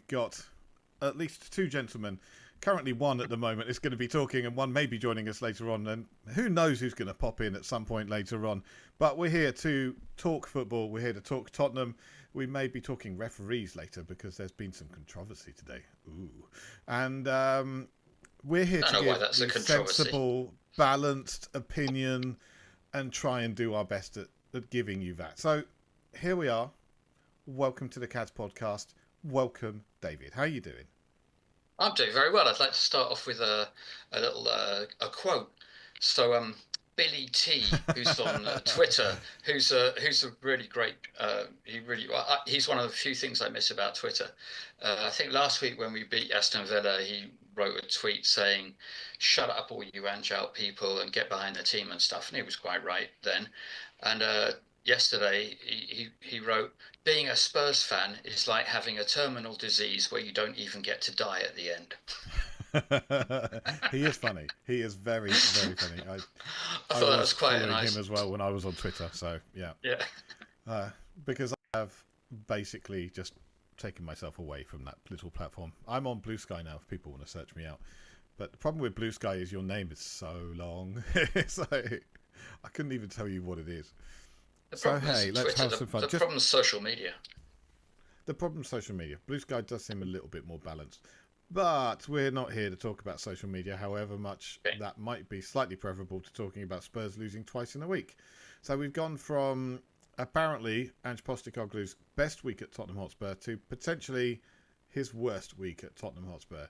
got at least two gentlemen. Currently, one at the moment is going to be talking, and one may be joining us later on. And who knows who's going to pop in at some point later on. But we're here to talk football. We're here to talk Tottenham. We may be talking referees later because there's been some controversy today. Ooh. And we're here I to don't know why give that's a the controversy. sensible, balanced opinion and try and do our best at giving you that. So here we are. Welcome to the Cads podcast. Welcome, David. How are you doing? I'm doing very well. I'd like to start off with a little a quote. So Billy T, who's on Twitter, who's a really great. He's one of the few things I miss about Twitter. I think last week when we beat Aston Villa, he wrote a tweet saying, "Shut up, all you Ange people, and get behind the team and stuff." And he was quite right then. And yesterday he wrote, "Being a Spurs fan is like having a terminal disease where you don't even get to die at the end." He is funny. He is very, very funny. I I thought that was was quite following nice. him as well when I was on Twitter. So yeah, Yeah. because I have basically just taken myself away from that little platform. I'm on Blue Sky now if people want to search me out. But the problem with Blue Sky is your name is so long. It's like, I couldn't even tell you what it is. The So problem hey, is let's Twitter. have some fun. The problem is social media. The problem is social media. Blue Sky does seem a little bit more balanced. But we're not here to talk about social media, however much Okay. that might be slightly preferable to talking about Spurs losing twice in a week. So we've gone from apparently Ange Postecoglou's best week at Tottenham Hotspur to potentially his worst week at Tottenham Hotspur.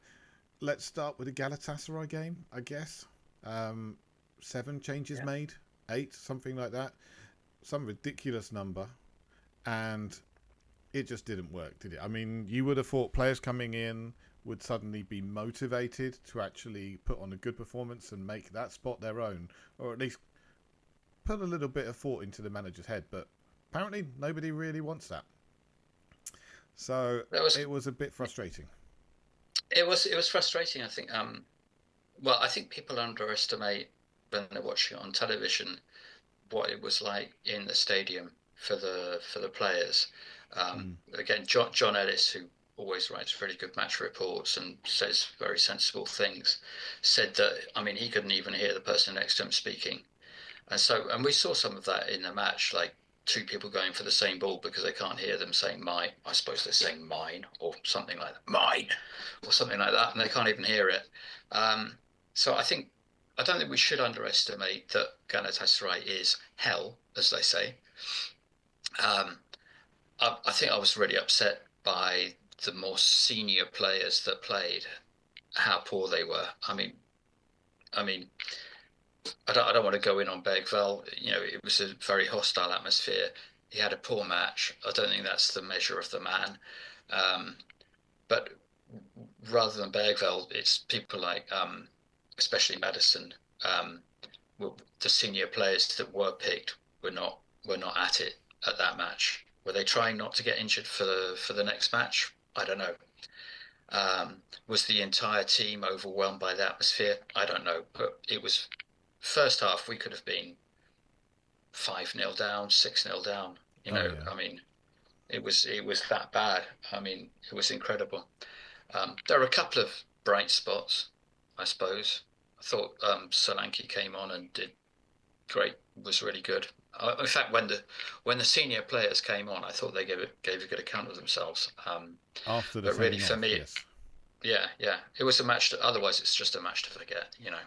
Let's start with the Galatasaray game, I guess. 7 changes Yeah. made, 8, something like that. Some ridiculous number. And it just didn't work, did it? I mean, you would have thought players coming in would suddenly be motivated to actually put on a good performance and make that spot their own, or at least put a little bit of thought into the manager's head. But apparently, nobody really wants that. So That was it was a bit frustrating. it was frustrating. I think. Well, I think people underestimate when they're watching it on television what it was like in the stadium for the players. Mm. Again, John Ellis, who always writes really good match reports and says very sensible things, said that, I mean, he couldn't even hear the person next to him speaking. And we saw some of that in the match, like two people going for the same ball because they can't hear them saying "mine." I suppose they're saying "mine" or something like that, "mine" or something like that, and they can't even hear it. So I don't think we should underestimate that Galatasaray is hell, as they say. Um, I think I was really upset by the more senior players that played, how poor they were. I mean, I don't want to go in on Bergvall. You know, it was a very hostile atmosphere. He had a poor match. I don't think that's the measure of the man. Um, but rather than Bergvall, it's people like, especially Madison, um, the senior players that were picked were not at it at that match. Were they trying not to get injured for the next match? I don't know. Was the entire team overwhelmed by the atmosphere? I don't know, but it was first half we could have been 5-0 down, 6-0 down. You Oh know, yeah. I mean, it was that bad. I mean, it was incredible. There are a couple of bright spots, I suppose. I thought Solanke came on and did great, was really good. In fact, when the senior players came on, I thought they gave a good account of themselves. After the But really, sending for off, me, yes. yeah, yeah, it was a match. Otherwise, it's just a match to forget. You know,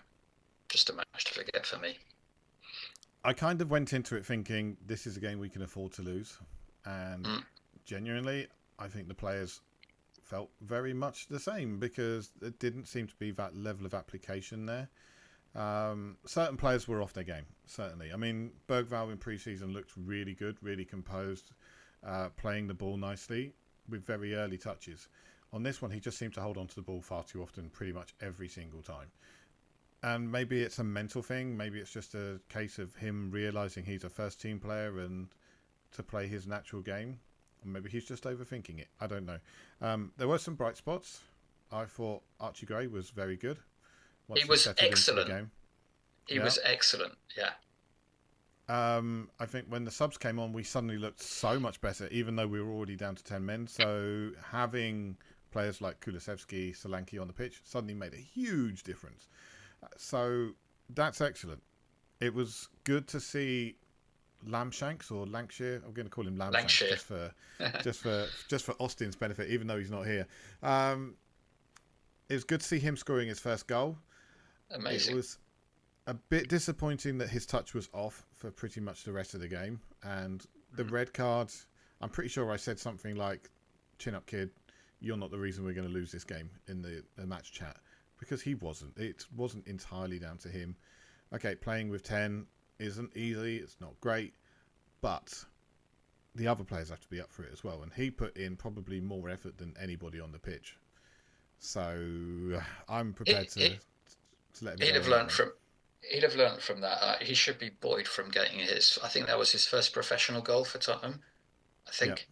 just a match to forget for me. I kind of went into it thinking this is a game we can afford to lose, and Mm. genuinely, I think the players felt very much the same because there didn't seem to be that level of application there. Certain players were off their game, certainly. I mean, Bergvall in pre-season looked really good, really composed, playing the ball nicely with very early touches. On this one, he just seemed to hold on to the ball far too often, pretty much every single time. And maybe it's a mental thing. Maybe it's just a case of him realising he's a first-team player and to play his natural game. Or maybe he's just overthinking it. I don't know. There were some bright spots. I thought Archie Gray was very good once He he was settled into the excellent. game. He Yeah. was excellent. Yeah. I think when the subs came on, we suddenly looked so much better, even though we were already down to 10 men. So having players like Kulusevski, Solanke on the pitch suddenly made a huge difference. So that's excellent. It was good to see Lamshanks or Lancashire. I'm going to call him Lamshanks Lancashire. just for Austin's benefit, even though he's not here. It was good to see him scoring his first goal. Amazing. It was a bit disappointing that his touch was off for pretty much the rest of the game, and the red card. I'm pretty sure I said something like, "Chin up, kid. You're not the reason we're going to lose this game" in the match chat, because he wasn't. It wasn't entirely down to him. Okay, playing with 10 isn't easy. It's not great, but the other players have to be up for it as well. And he put in probably more effort than anybody on the pitch. So I'm prepared to let him go. He'd have learned from that. He should be buoyed from getting his. I think that was his first professional goal for Tottenham. I think.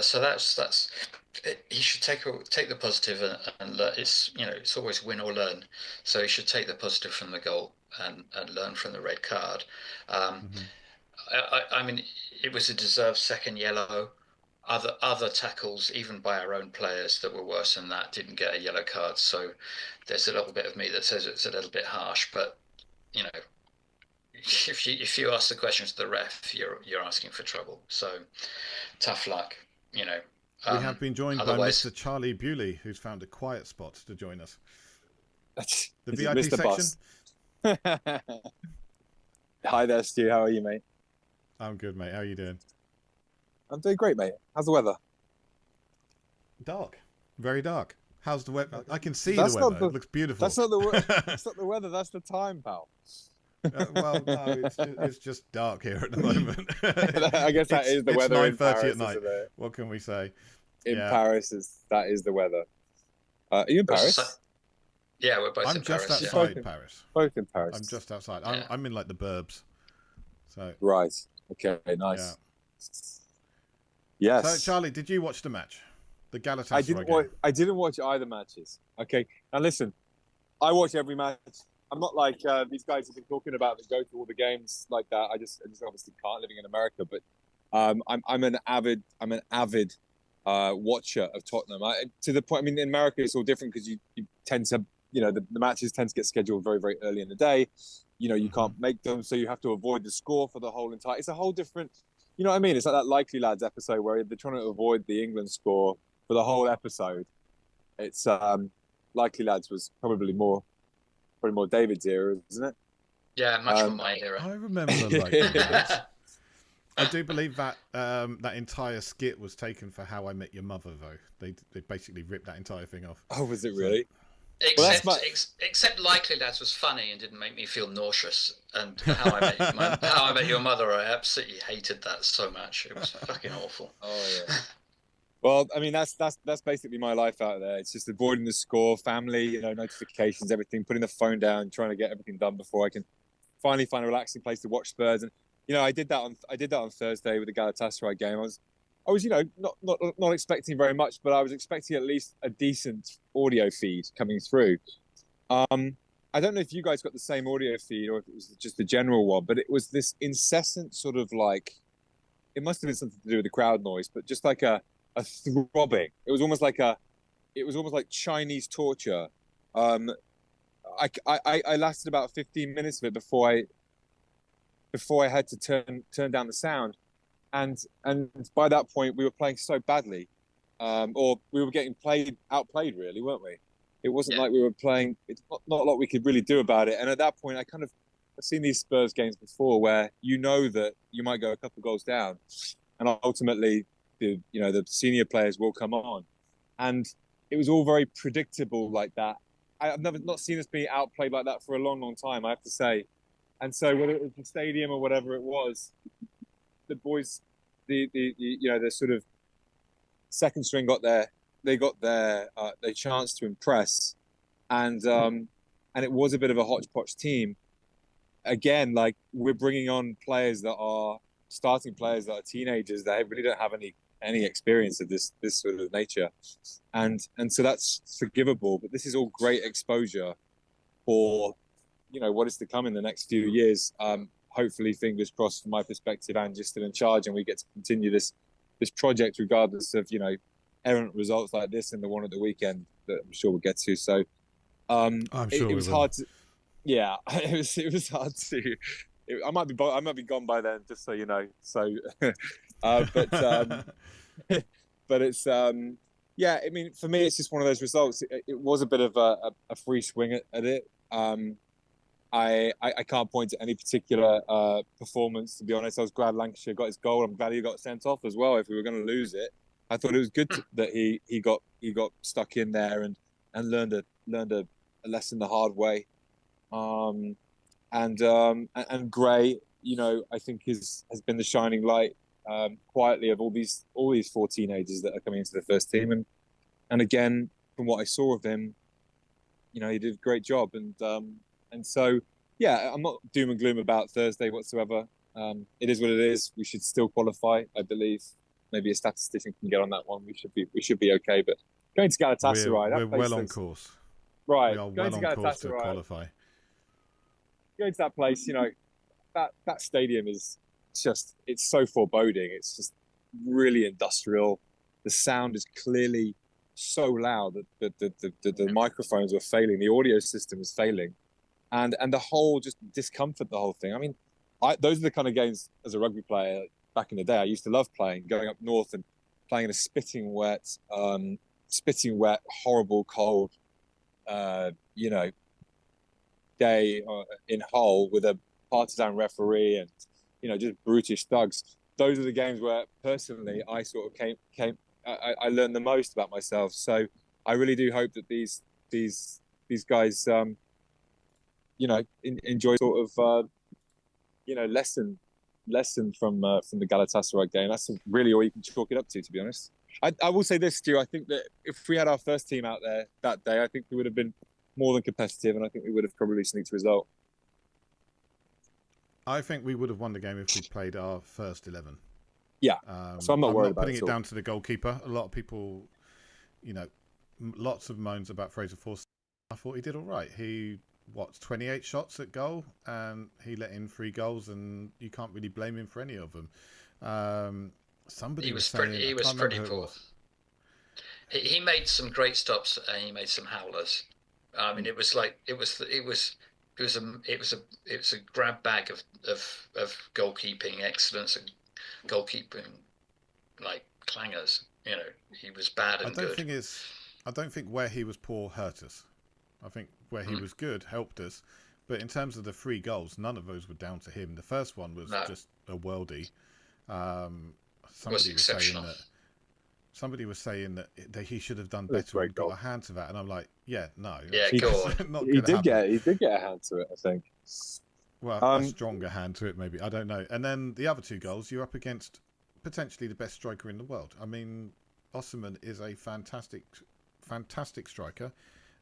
So that's. He should take the positive and it's it's always win or learn. So he should take the positive from the goal and learn from the red card. I mean, it was a deserved second yellow. Other tackles, even by our own players, that were worse than that, didn't get a yellow card. So there's a little bit of me that says it's a little bit harsh. But if you ask the question to the ref, you're asking for trouble. So tough luck. We have been joined by Mr. Charlie Bewley, who's found a quiet spot to join us. The VIP Mr. section. Hi there, Stu. How are you, mate? I'm good, mate. How are you doing? I'm doing great, mate. How's the weather? Dark. Very dark. How's the weather? I can see the weather. It looks beautiful. That's not the that's not the weather. That's the time, pal. Well, no, it's just dark here at the moment. I guess that is the weather. It's 9:30 at night. What can we say? In Paris, that is the weather. Are you in Paris? Yeah, we're both in Paris. I'm just outside Paris. Both in Paris. I'm just outside. I'm in like the burbs. So right. Okay. Nice. Yes. So Charlie, did you watch the match? The Galatasaray game? I didn't watch either matches. Okay. Now listen, I watch every match. I'm not like these guys have been talking about that go to all the games like that. I just obviously can't living in America, but I'm an avid watcher of Tottenham. To the point, I mean, in America it's all different because you tend to, the matches tend to get scheduled very, very early in the day. You can't make them, so you have to avoid the score for the whole entire. It's a whole different. You know what I mean? It's like that Likely Lads episode where they're trying to avoid the England score for the whole episode. It's Likely Lads was probably more David's era, isn't it? Yeah, much more my era. I remember Likely Lads. I do believe that that entire skit was taken for How I Met Your Mother, though. They basically ripped that entire thing off. Oh, was it really? Except Likely Lads was funny and didn't make me feel nauseous. And How I Met Your Mother, I absolutely hated that so much. It was fucking awful. Oh yeah. Well, I mean, that's basically my life out there. It's just avoiding the score, family, notifications, everything, putting the phone down, trying to get everything done before I can finally find a relaxing place to watch Spurs. And I did that on Thursday with the Galatasaray game. I was not expecting very much, but I was expecting at least a decent audio feed coming through. I don't know if you guys got the same audio feed or if it was just the general one, but it was this incessant sort of like, it must have been something to do with the crowd noise, but just like a throbbing. It was almost like Chinese torture. I lasted about 15 minutes of it before I had to turn down the sound, and by that point we were playing so badly, or we were getting outplayed really, weren't we? It wasn't like we were playing. It's not a lot we could really do about it. And at that point, I've seen these Spurs games before where that you might go a couple of goals down, and ultimately the senior players will come on, and it was all very predictable like that. I've not seen us be outplayed like that for a long, long time, I have to say. And so whether it was the stadium or whatever it was, the boys, the sort of second string got their chance to impress, and it was a bit of a hodgepodge team. Again, like we're bringing on players that are starting players that are teenagers that really don't have any experience of this sort of nature, and so that's forgivable. But this is all great exposure for what is to come in the next few years. Hopefully, fingers crossed from my perspective, and just still in charge, and we get to continue this project regardless of errant results like this and the one at the weekend that I'm sure we'll get to. So I'm sure it we was will. hard to, yeah, it was hard to. I might be gone by then, just so you know. So, but but it's yeah. I mean, for me, it's just one of those results. It was a bit of a free swing at it. I can't point to any particular performance, to be honest. I was glad Lancashire got his goal. I'm glad he got sent off as well. If we were going to lose it, I thought it was good that he got stuck in there and learned a lesson the hard way. And Gray, you know, I think has been the shining light quietly of all these four teenagers that are coming into the first team. And again, from what I saw of him, you know, he did a great job. And so, yeah, I'm not doom and gloom about Thursday whatsoever. It is what it is. We should still qualify, I believe. Maybe a statistician can get on that one. We should be okay. But going to Galatasaray, we're well on course. Right, We are going well to on course to Galatasaray, qualify. going to that place, you know, that stadium is just, it's so foreboding. It's just really industrial. The sound is clearly so loud that the microphones are failing. The audio system is failing. And the whole just discomfort, the whole thing. I mean, those are the kind of games as a rugby player back in the day I used to love playing, going up north and playing in a spitting wet, horrible, cold, you know, day in Hull with a partisan referee and, you know, just brutish thugs. Those are the games where personally I sort of I learned the most about myself. So I really do hope that these guys, you know, enjoy sort of, you know, lesson from the Galatasaray game. That's really all you can chalk it up to be honest. I will say this, Stu. I think that if we had our first team out there that day, I think we would have been more than competitive, and I think we would have probably sneaked a result. I think we would have won the game if we played our first 11. Yeah, so I'm not worried about it. Putting it down to the goalkeeper. A lot of people, you know, lots of moans about Fraser Forster. I thought he did all right. He 28 shots at goal, and he let in 3 goals, and you can't really blame him for any of them. Somebody was saying he was pretty poor. He made some great stops and he made some howlers. I mean, it was a grab bag of goalkeeping excellence and goalkeeping like clangers. You know, he was bad and good. I don't think where he was poor hurt us. I think where he was good helped us. But in terms of the 3 goals, none of those were down to him. The first one was just a worldie. Somebody was saying that he should have done better and got a hand to that, and I'm like, yeah, no. Yeah, go on. He did get a hand to it, I think. Well, a stronger hand to it, maybe. I don't know. And then the other 2 goals, you're up against potentially the best striker in the world. I mean, Osman is a fantastic striker,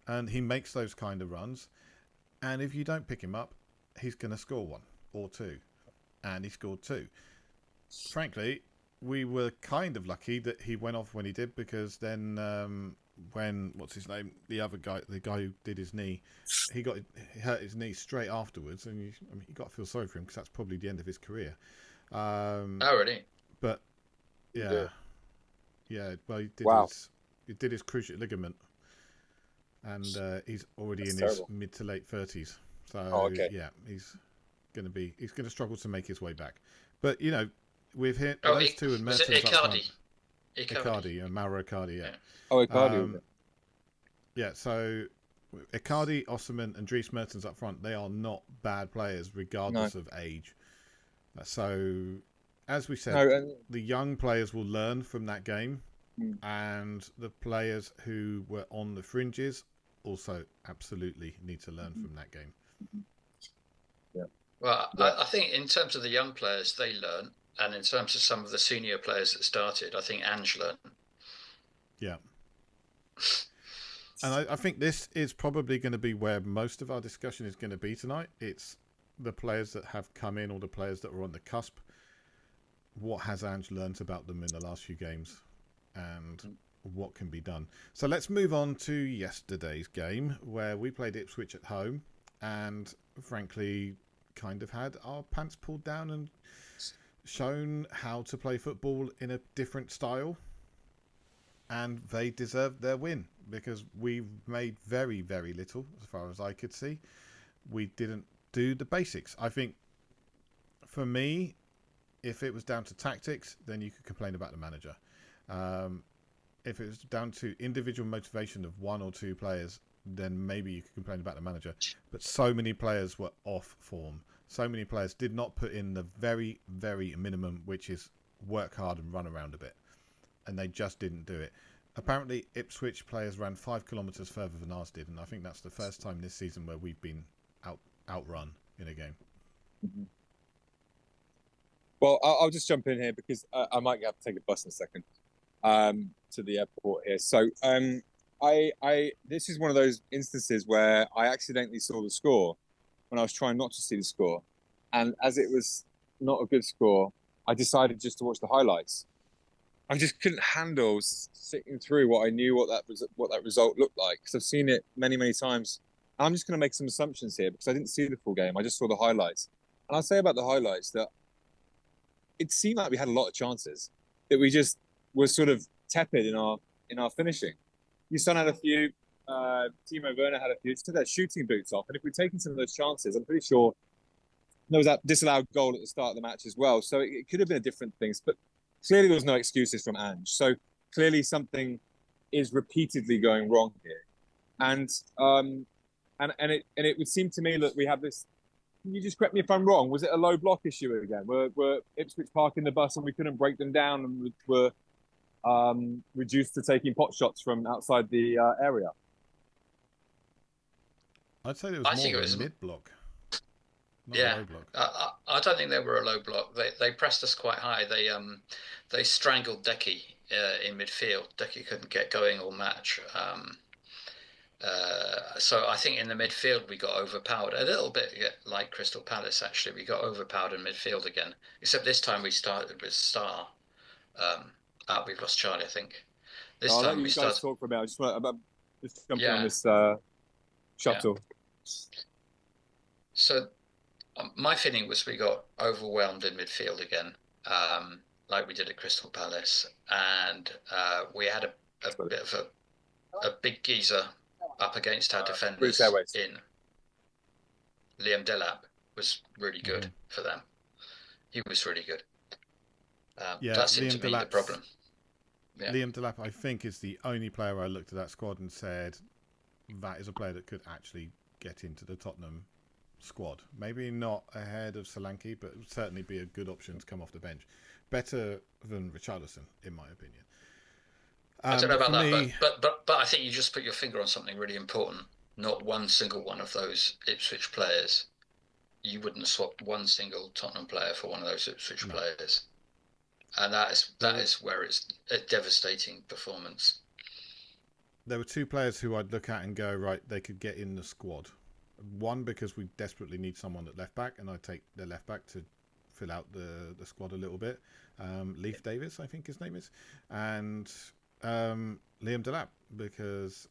and he makes those kind of runs. And if you don't pick him up, he's going to score 1 or 2, and he scored 2. Frankly, we were kind of lucky that he went off when he did, because then when what's his name, the guy who did his knee, he hurt his knee straight afterwards, and you got to feel sorry for him because that's probably the end of his career. Already, but yeah. Well, he did his cruciate ligament, and he's already in his mid to late 30s. So yeah, he's going to struggle to make his way back. But you know, we've hit those 2 and Mertens up front. Icardi and Mauro Icardi, yeah. Oh, Icardi. Yeah, so Icardi, Osman, and Dries Mertens up front, they are not bad players, regardless of age. So, as we said, the young players will learn from that game, and the players who were on the fringes also absolutely need to learn from that game. Yeah. Well, I think in terms of the young players, they learn. And in terms of some of the senior players that started, I think Ange learned. Yeah. And I think this is probably going to be where most of our discussion is going to be tonight. It's the players that have come in, or the players that are on the cusp. What has Ange learnt about them in the last few games, and what can be done? So let's move on to yesterday's game, where we played Ipswich at home, and frankly, kind of had our pants pulled down and shown how to play football in a different style. and they deserved their win because we made very, very little as far as I could see. We didn't do the basics. I think for me, if it was down to tactics, then you could complain about the manager. If it was down to individual motivation of one or two players, then maybe you could complain about the manager. But so many players were off form. So many players did not put in the very, very minimum, which is work hard and run around a bit. And they just didn't do it. Apparently, Ipswich players ran 5 kilometres further than ours did, and I think that's the first time this season where we've been outrun in a game. Mm-hmm. Well, I'll just jump in here because I might have to take a bus in a second to the airport here. So this is one of those instances where I accidentally saw the score when I was trying not to see the score, and as it was not a good score, I decided just to watch the highlights. I just couldn't handle sitting through what I knew what that result looked like, because I've seen it many times. I'm just going to make some assumptions here because I didn't see the full game. I just saw the highlights, and I'll say about the highlights that it seemed like we had a lot of chances, that we just were sort of tepid in our finishing. Your son had a few, Timo Werner had a few. Just took their shooting boots off, and if we'd taken some of those chances, I'm pretty sure there was that disallowed goal at the start of the match as well. So it could have been a different things, but clearly there was no excuses from Ange. So clearly something is repeatedly going wrong here, and it would seem to me that we have this. Can you just correct me if I'm wrong? Was it a low block issue again? Were Ipswich parking the bus and we couldn't break them down, and were reduced to taking pot shots from outside the area? I'd say it was more of a mid block. Yeah, low block. I don't think they were a low block. They pressed us quite high. They strangled Decky in midfield. Decky couldn't get going or match. So I think in the midfield we got overpowered a little bit, like Crystal Palace. Actually, we got overpowered in midfield again. Except this time we started with Star. We've lost Charlie, I think. This I'll time let you we guys talk for a minute. I just want to just jump on this shuttle. Yeah. So my feeling was we got overwhelmed in midfield again, like we did at Crystal Palace, and we had a bit of a big geezer up against our defenders in Liam Delap was really good for them. He was really good. That seemed to be the problem. Yeah. Liam Delap, I think, is the only player I looked at that squad and said that is a player that could actually get into the Tottenham squad. Maybe not ahead of Solanke, but would certainly be a good option to come off the bench. Better than Richarlison, in my opinion. I don't know about that, but I think you just put your finger on something really important. Not one single one of those Ipswich players. You wouldn't swap one single Tottenham player for one of those Ipswich players, and that is where it's a devastating performance. There were two players who I'd look at and go, right, they could get in the squad. One, because we desperately need someone at left back, and I'd take the left back to fill out the squad a little bit. Leif Davis, I think his name is, and Liam Delap, because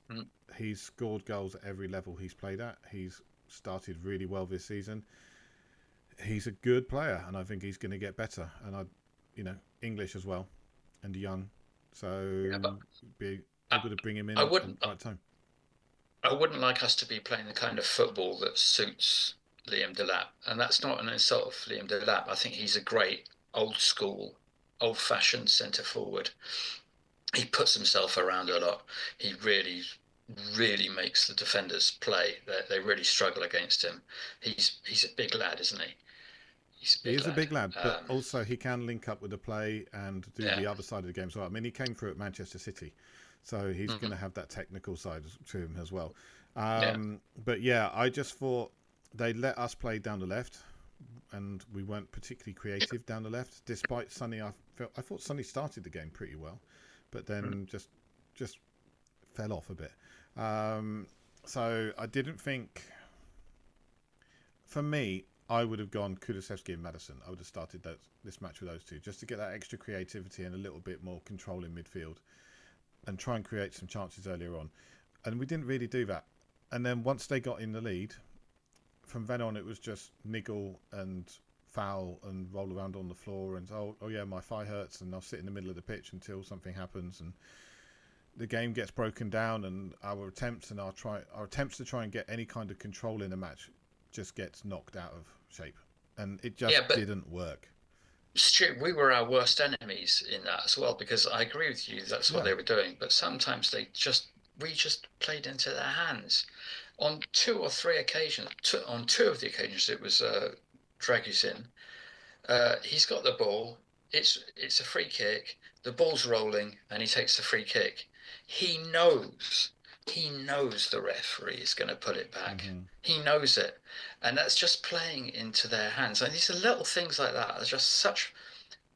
he's scored goals at every level he's played at. He's started really well this season. He's a good player, and I think he's going to get better. And English as well, and young, so be able to bring him in at the right time. I wouldn't like us to be playing the kind of football that suits Liam Delap, and that's not an insult of Liam Delap. I think he's a great old school, old-fashioned centre forward. He puts himself around a lot. He really makes the defenders play. They really struggle against him. He's a big lad, isn't he? He is a big lad, but also he can link up with the play and do the other side of the game as well. I mean, he came through at Manchester City, so he's going to have that technical side to him as well. But yeah, I just thought they let us play down the left, and we weren't particularly creative down the left. Despite Sonny, I thought Sonny started the game pretty well, but then just fell off a bit. So I didn't think. For me, I would have gone Kulusevski and Maddison. I would have started this match with those two, just to get that extra creativity and a little bit more control in midfield, and try and create some chances earlier on. And we didn't really do that. And then once they got in the lead, from then on it was just niggle and foul and roll around on the floor and oh yeah, my thigh hurts, and I'll sit in the middle of the pitch until something happens. And the game gets broken down, and our attempts to try and get any kind of control in the match just gets knocked out of shape, and it just Yeah, but didn't work. Stu, we were our worst enemies in that as well, because I agree with you, that's what Yeah. they were doing. But sometimes we just played into their hands. On two or three occasions, on two of the occasions, it was Dragusin. He's got the ball. It's a free kick. The ball's rolling, and he takes the free kick. He knows, he knows the referee is going to put it back. Mm-hmm. He knows it, and that's just playing into their hands. And these are little things like that are just such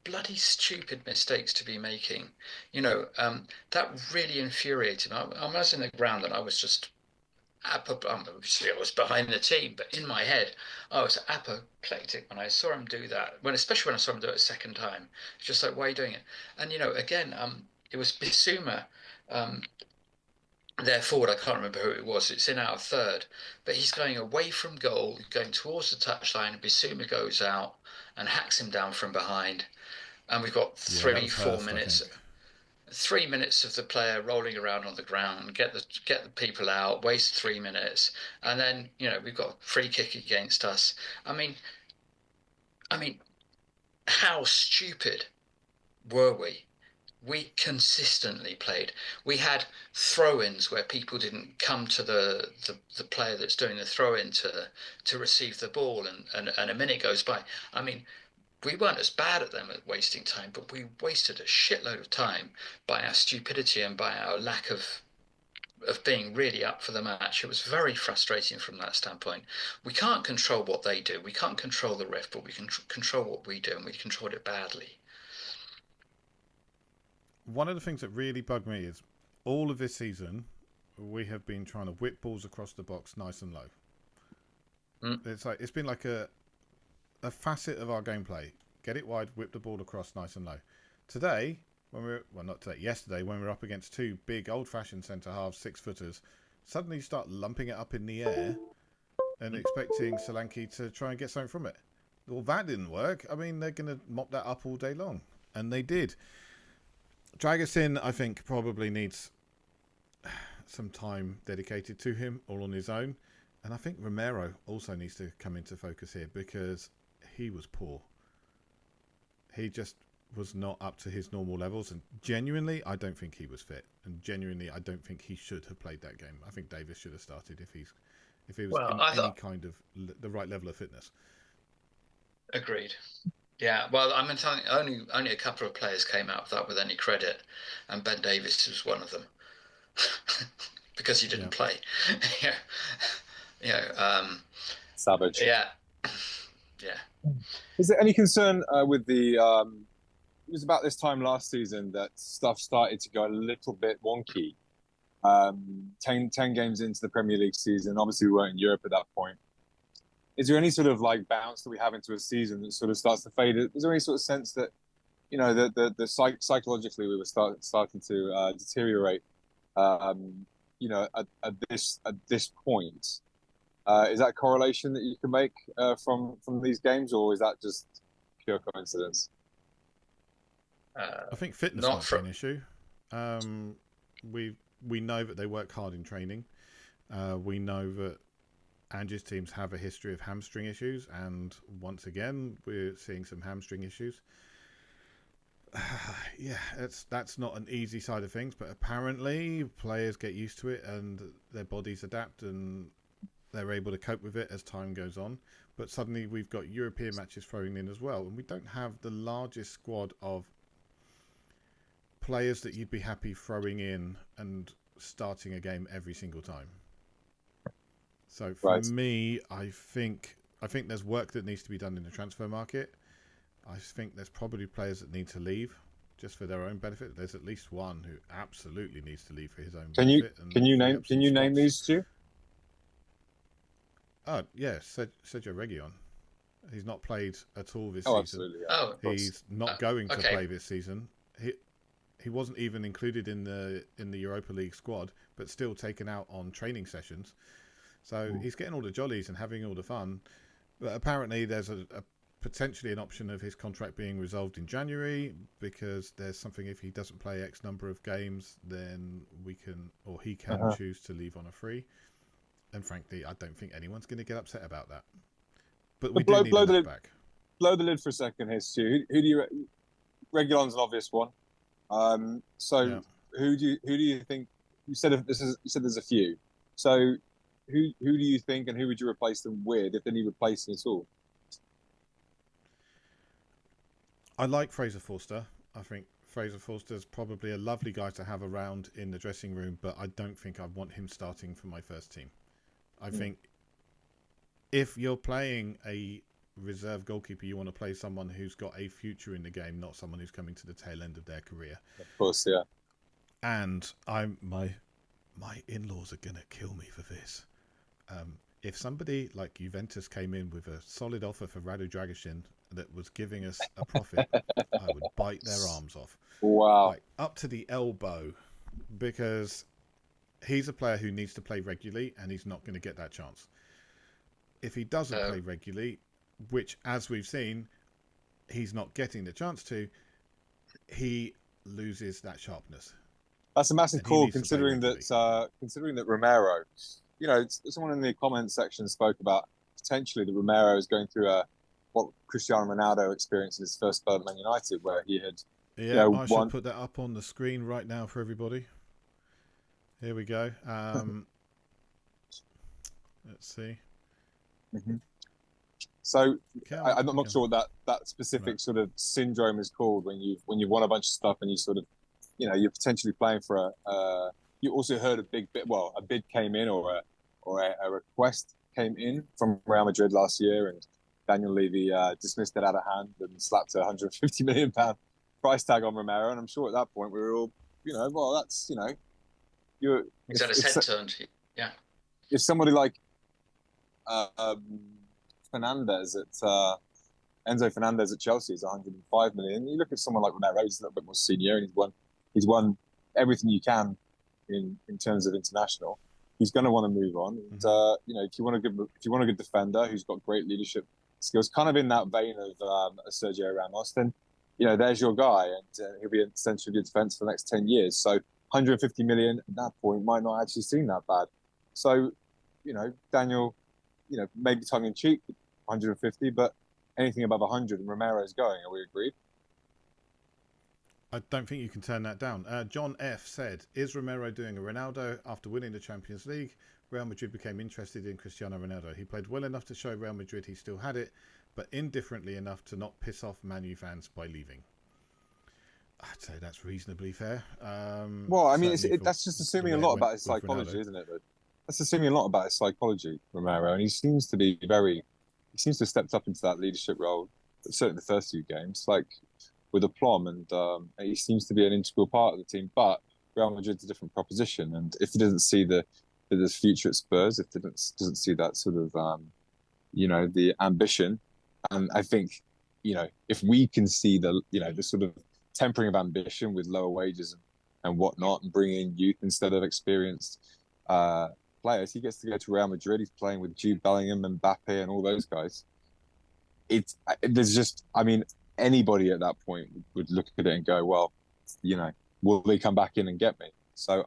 bloody stupid mistakes to be making. That really infuriated me. I was in the ground and I was just obviously I was behind the team, but in my head, I was apoplectic when I saw him do that. Especially when I saw him do it a second time, it's just like, why are you doing it? And again, it was Bissouma, um, their forward. I can't remember who it was. It's in our third, but he's going away from goal, going towards the touchline, and Bissouma goes out and hacks him down from behind. And we've got Yeah, that three, was four Hurst, I minutes. think. 3 minutes of the player rolling around on the ground, get the people out, waste 3 minutes, and then we've got a free kick against us. I mean, how stupid were we? We consistently played. We had throw-ins where people didn't come to the player that's doing the throw-in to receive the ball, and a minute goes by. I mean, we weren't as bad at them at wasting time, but we wasted a shitload of time by our stupidity and by our lack of being really up for the match. It was very frustrating from that standpoint. We can't control what they do. We can't control the ref, but we can control what we do, and we controlled it badly. One of the things that really bugged me is all of this season we have been trying to whip balls across the box nice and low. It's been like a facet of our gameplay. Get it wide, whip the ball across nice and low. Today, yesterday, when we were up against two big old-fashioned centre-halves, 6-footers, suddenly you start lumping it up in the air and expecting Solanke to try and get something from it. Well, that didn't work. I mean, they're going to mop that up all day long. And they did. Dragusin, I think, probably needs some time dedicated to him, all on his own. And I think Romero also needs to come into focus here, because he was poor. He just was not up to his normal levels, and genuinely I don't think he was fit, and genuinely I don't think he should have played that game. I think Davis should have started if he was any kind of the right level of fitness. Agreed. Yeah, well, I'm telling you, only a couple of players came out of that with any credit, and Ben Davis was one of them. Because he didn't play. Savage. Yeah. Is there any concern with the? It was about this time last season that stuff started to go a little bit wonky. 10 games into the Premier League season, obviously we weren't in Europe at that point. Is there any sort of like bounce that we have into a season that sort of starts to fade? Is there any sort of sense that psychologically we were starting to deteriorate? At this point. Is that a correlation that you can make from these games, or is that just pure coincidence? I think fitness might be an issue. We know that they work hard in training. We know that Ange's teams have a history of hamstring issues, and once again we're seeing some hamstring issues. That's not an easy side of things, but apparently players get used to it and their bodies adapt and they're able to cope with it as time goes on. But suddenly we've got European matches thrown in as well, and we don't have the largest squad of players that you'd be happy throwing in and starting a game every single time. So for me, I think there's work that needs to be done in the transfer market. I think there's probably players that need to leave just for their own benefit. There's at least one who absolutely needs to leave for his own benefit. Can you name these two? Oh yeah, Sergio Reguilon. He's not played at all this season. Absolutely, yeah. He's not going to play this season. He wasn't even included in the Europa League squad, but still taken out on training sessions. So he's getting all the jollies and having all the fun. But apparently there's potentially an option of his contract being resolved in January, because there's something, if he doesn't play X number of games, then he can choose to leave on a free. And frankly, I don't think anyone's going to get upset about that. But we do need a left back. Blow the lid for a second here, Stu. Who do you? Reguilon's an obvious one. Who do you think? You said there's a few. So who do you think, and who would you replace them with, if any replacing at all? I like Fraser Forster. I think Fraser Forster's probably a lovely guy to have around in the dressing room, but I don't think I want him starting for my first team. I think if you're playing a reserve goalkeeper, you want to play someone who's got a future in the game, not someone who's coming to the tail end of their career. Of course, yeah. And my in-laws are gonna kill me for this. If somebody like Juventus came in with a solid offer for Radu Dragusin that was giving us a profit, I would bite their arms off. Wow. Like, up to the elbow, because he's a player who needs to play regularly, and he's not going to get that chance. If he doesn't play regularly, which, as we've seen, he's not getting the chance to, he loses that sharpness. That's a massive call, considering that Romero, someone in the comments section spoke about potentially that Romero is going through what Cristiano Ronaldo experienced in his first spell at Man United, where he had I should put that up on the screen right now for everybody. Here we go. Let's see. So I'm not sure what that specific sort of syndrome is called when you've won a bunch of stuff and you sort of, you're potentially playing for you also heard a bid came in or a request came in from Real Madrid last year, and Daniel Levy dismissed it out of hand and slapped a £150 million price tag on Romero. And I'm sure at that point we were all, that's, you're... He's had his head turned, yeah. If somebody like Fernandez Enzo Fernandez at Chelsea is 105 million. You look at someone like Romero, he's a little bit more senior, and he's won everything you can in terms of international. He's going to want to move on. And, if you want a good defender who's got great leadership skills, kind of in that vein of Sergio Ramos, then there's your guy, and he'll be essentially your defence for the next 10 years. So 150 million at that point might not actually seem that bad. So, Daniel, maybe tongue in cheek, 150, but anything above 100, and Romero's going. Are we agreed? I don't think you can turn that down. John F. said, is Romero doing a Ronaldo? After winning the Champions League, Real Madrid became interested in Cristiano Ronaldo. He played well enough to show Real Madrid he still had it, but indifferently enough to not piss off Man U fans by leaving. I'd say that's reasonably fair. Well, I mean, that's just assuming a lot about his psychology, isn't it? That's assuming a lot about his psychology, Romero, and he seems to have stepped up into that leadership role, certainly the first few games, like with aplomb, and he seems to be an integral part of the team. But Real Madrid's a different proposition, and if he doesn't see the future at Spurs, if he doesn't see that sort of, the ambition, and I think, if we can see the sort of tempering of ambition with lower wages and whatnot, and bringing in youth instead of experienced players, he gets to go to Real Madrid. He's playing with Jude Bellingham and Mbappe and all those guys. Anybody at that point would look at it and go, well, will they come back in and get me? So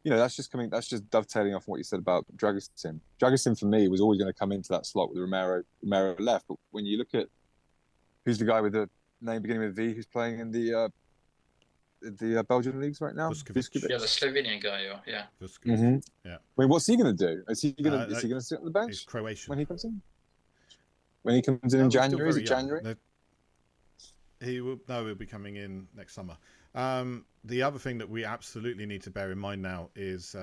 that's just dovetailing off what you said about Dragusin. Dragusin for me was always going to come into that slot with Romero left. But when you look at who's the guy with the name beginning with V who's playing in the Belgian leagues right now? Vuskovic. Yeah, the Slovenian guy. Yeah. Yeah. I mean, what's he going to do? Is he going to sit on the bench? He's Croatian. When he comes in? When he comes in January? Is it January? He'll be coming in next summer. The other thing that we absolutely need to bear in mind now is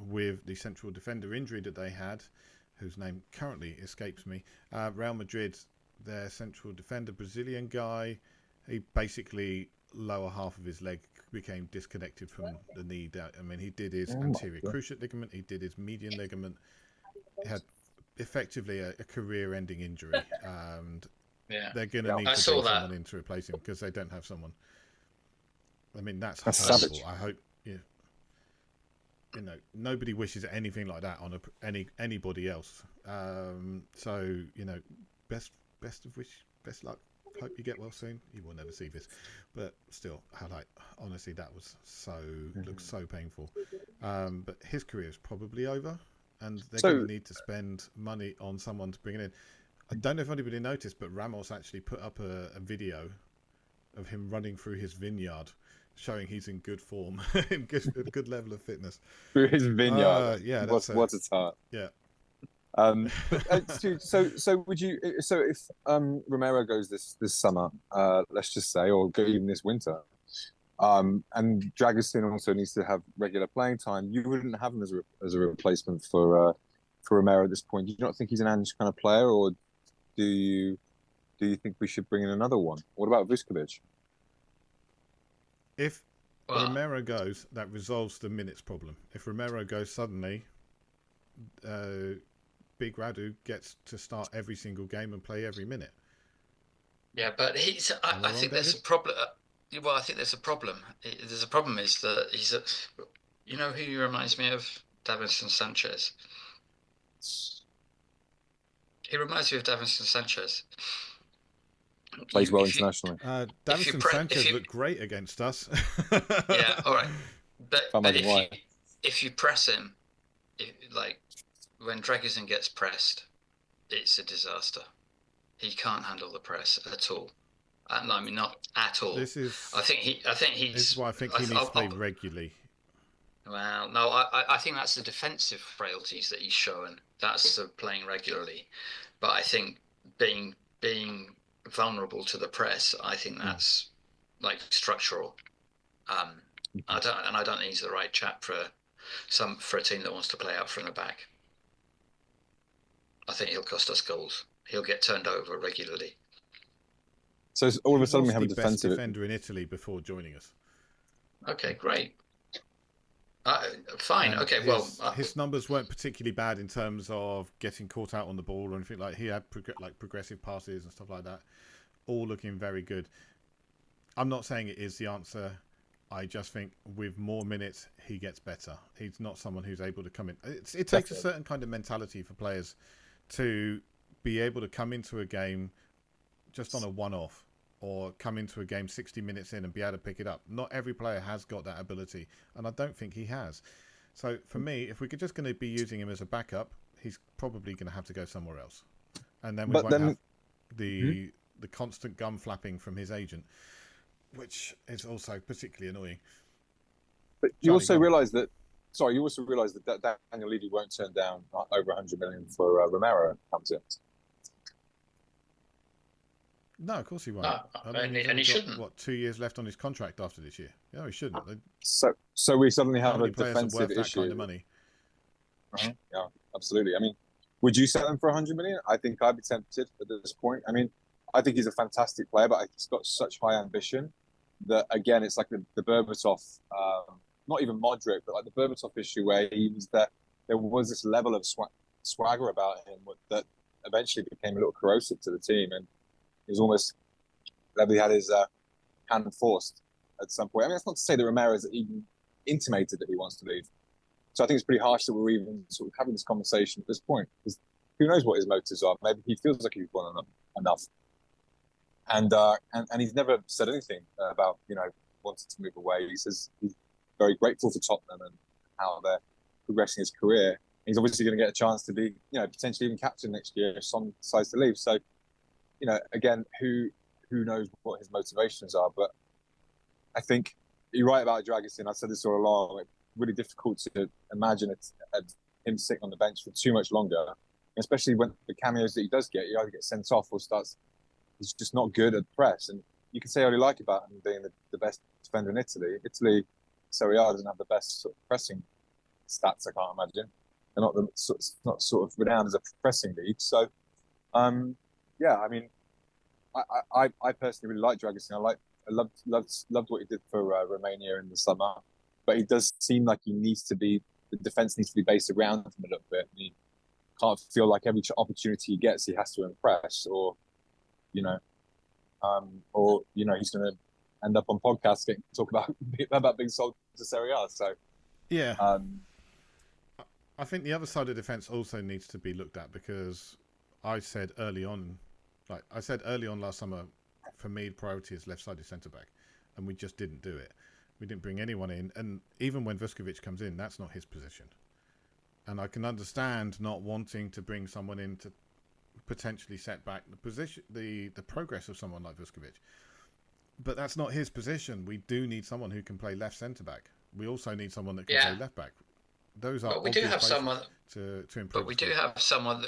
with the central defender injury that they had, whose name currently escapes me, Real Madrid, their central defender, Brazilian guy, he basically lower half of his leg became disconnected from the knee. I mean, he did his anterior cruciate ligament, he did his median ligament. He had effectively a career-ending injury, and they're going to need to bring someone in to replace him because they don't have someone. I mean, that's horrible. I hope nobody wishes anything like that on anybody else. So best best luck. Hope you get well soon. You will never see this, but still, honestly, that was looks so painful. But his career is probably over, and they're going to need to spend money on someone to bring it in. I don't know if anybody noticed, but Ramos actually put up a video of him running through his vineyard, showing he's in good form, in good level of fitness. Through his vineyard. Yeah, what a tart. Yeah. So would you? So if Romero goes this summer, let's just say, or even this winter, and Dragusin also needs to have regular playing time, you wouldn't have him as a replacement for Romero at this point. Do you not think he's an Ange kind of player, or do you think we should bring in another one? What about Vuskovic? If Romero goes, that resolves the minutes problem. If Romero goes suddenly, Big Radu gets to start every single game and play every minute. Yeah, but I think there's a problem. Well, I think there's a problem. There's a problem is that you know who he reminds me of? Davinson Sanchez. He reminds me of Davinson Sanchez. Plays well internationally. Davinson Sanchez looked great against us. Yeah, all right. But if you press him, when Dragusin gets pressed, it's a disaster. He can't handle the press at all. I mean, not at all. This is why I think he needs to play regularly. Well, no, I think that's the defensive frailties that he's shown. That's the playing regularly. But I think being vulnerable to the press, I think that's structural. I don't think he's the right chap for a team that wants to play out from the back. I think he'll cost us goals. He'll get turned over regularly. So all of a sudden we have a defensive defender in Italy before joining us. Okay, great. Fine. And okay. His numbers weren't particularly bad in terms of getting caught out on the ball or anything. Like he had progressive passes and stuff like that, all looking very good. I'm not saying it is the answer. I just think with more minutes he gets better. He's not someone who's able to come in. It takes a certain kind of mentality for players to be able to come into a game just on a one-off, or come into a game 60 minutes in and be able to pick it up. Not every player has got that ability, and I don't think he has. So for me, if we're just going to be using him as a backup, he's probably going to have to go somewhere else. And then we won't have the constant gum flapping from his agent, which is also particularly annoying. But you also realise that Daniel Levy won't turn down over 100 million for Romero comes in. No, of course he won't. And he shouldn't. What, 2 years left on his contract after this year? No, he shouldn't. So we suddenly have a defensive issue. That kind of money? Yeah, absolutely. I mean, would you sell him for 100 million? I think I'd be tempted at this point. I mean, I think he's a fantastic player, but he's got such high ambition that, again, it's like the Berbatov, not even Modric, but like the Berbatov issue where he was there was this level of swagger about him that eventually became a little corrosive to the team, and he was almost he had his hand forced at some point. I mean, that's not to say that Ramirez even intimated that he wants to leave. So I think it's pretty harsh that we're even sort of having this conversation at this point, because who knows what his motives are? Maybe he feels like he's won enough, and he's never said anything about wanting to move away. He says he's very grateful for Tottenham and how they're progressing his career. He's obviously going to get a chance to be potentially even captain next year if Son decides to leave. So again, who knows what his motivations are? But I think you're right about Dragusin. I said this all along. It's really difficult to imagine him sitting on the bench for too much longer, especially when the cameos that he does get, he either gets sent off or he's just not good at press. And you can say all you like about him being the best defender in Italy. Italy, Serie A doesn't have the best sort of pressing stats, I can't imagine. They're not sort of renowned as a pressing league. So, yeah, I mean, I personally really like Dragusin. I loved what he did for Romania in the summer, but he does seem like the defense needs to be based around him a little bit. He can't feel like every opportunity he gets, he has to impress, or he's going to end up on podcasts getting to talk about being sold to Serie A. So yeah, I think the other side of defence also needs to be looked at, because I said early on Like I said early on last summer, for me, priority is left-sided centre-back, and we just didn't do it. We didn't bring anyone in, and even when Vuskovic comes in, that's not his position. And I can understand not wanting to bring someone in to potentially set back the position, the progress of someone like Vuskovic. But that's not his position. We do need someone who can play left centre-back. We also need someone that can play left-back. Those are But we do obvious have places someone. to improve. But we do have someone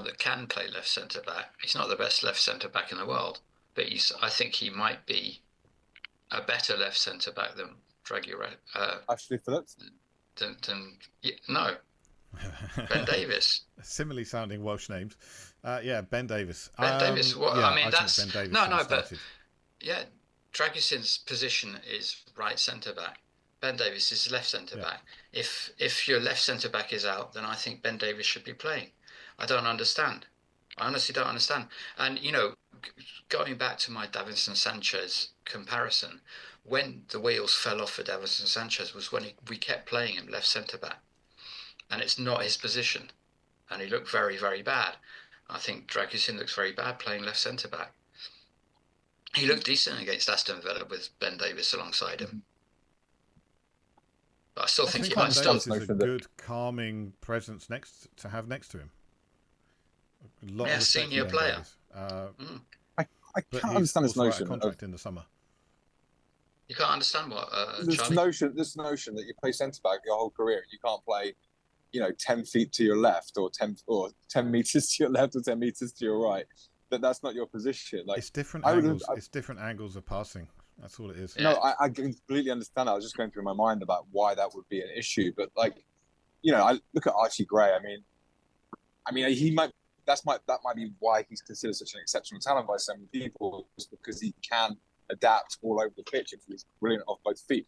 that can play left centre back. He's not the best left centre back in the world, but I think he might be a better left centre back than Ashley Phillips. No, Ben Davis. Similarly sounding Welsh names. Ben Davis. Ben Davis. Well, yeah, I mean, that's Ben Davis but yeah, Dragusin's position is right centre back. Ben Davis is left centre back. If your left centre back is out, then I think Ben Davis should be playing. I don't understand. I honestly don't understand. And going back to my Davinson Sanchez comparison, when the wheels fell off for Davinson Sanchez was when we kept playing him left centre back, and it's not his position, and he looked very, very bad. I think Dragusin looks very bad playing left centre back. He looked decent against Aston Villa with Ben Davis alongside him. But I still think he might still. Is a good calming presence next to him. Senior player. I can't understand this notion. Contract in the summer. You can't understand what this notion that you play centre back your whole career. You can't play, 10 feet to your left or 10 meters to your left or 10 meters to your right. That's not your position. Like it's different angles. It's different angles of passing. That's all it is. No, I completely understand. I was just going through my mind about why that would be an issue. But I look at Archie Gray. I mean, he might. That might be why he's considered such an exceptional talent by so many people, just because he can adapt all over the pitch and he's brilliant off both feet.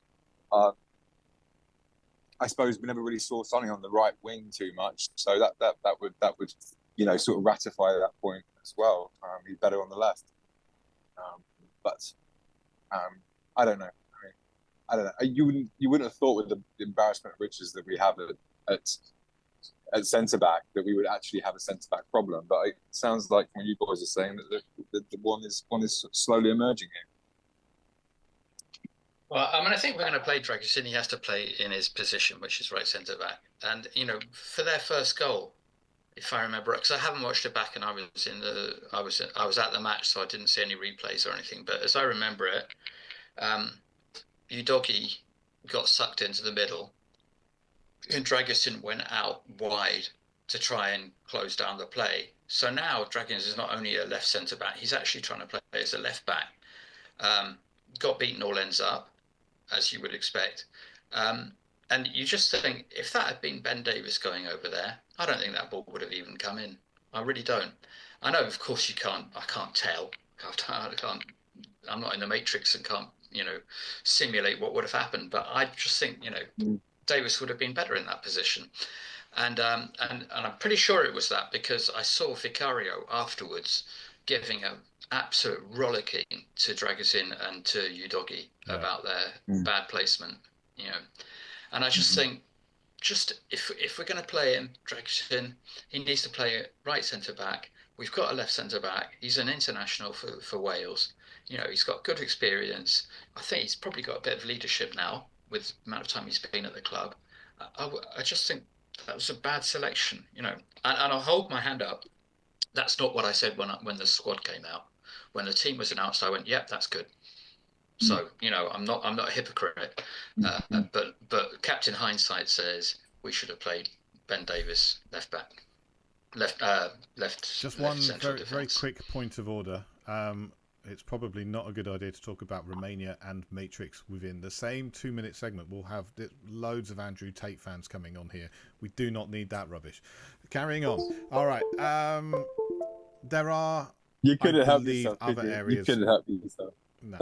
I suppose we never really saw Sonny on the right wing too much, so that would sort of ratify that point as well. He's better on the left, but. I don't know. I don't know. You wouldn't have thought with the embarrassment of riches that we have at centre back that we would actually have a centre back problem. But it sounds like when you boys are saying that the one is slowly emerging here. Well, I think we're going to play Dragusin. He has to play in his position, which is right centre back. And for their first goal, if I remember, because I haven't watched it back, and I was at the match, so I didn't see any replays or anything. But as I remember it, Udogie got sucked into the middle, and Dragusin went out wide to try and close down the play. So now Dragusin is not only a left centre back; he's actually trying to play as a left back. Got beaten all ends up, as you would expect. And you just think, if that had been Ben Davis going over there, I don't think that ball would have even come in. I really don't. I know, of course, I can't tell. I'm not in the Matrix and can't, simulate what would have happened. But I just think, Davis would have been better in that position. And I'm pretty sure it was that, because I saw Vicario afterwards giving an absolute rollicking to Dragusin and to Udogie about their bad placement, And I just think, if we're going to play him, Dragusin, he needs to play right centre back. We've got a left centre back. He's an international for Wales. He's got good experience. I think he's probably got a bit of leadership now with the amount of time he's been at the club. I just think that was a bad selection, and I'll hold my hand up. That's not what I said when the squad came out. When the team was announced, I went, "Yep, that's good." So I'm not a hypocrite, but Captain Hindsight says we should have played Ben Davis left back, left. Just one very quick point of order. It's probably not a good idea to talk about Romania and Matrix within the same 2-minute segment. We'll have loads of Andrew Tate fans coming on here. We do not need that rubbish. Carrying on. All right. There are. You could have helped yourself. Other areas. You could have helped yourself. No.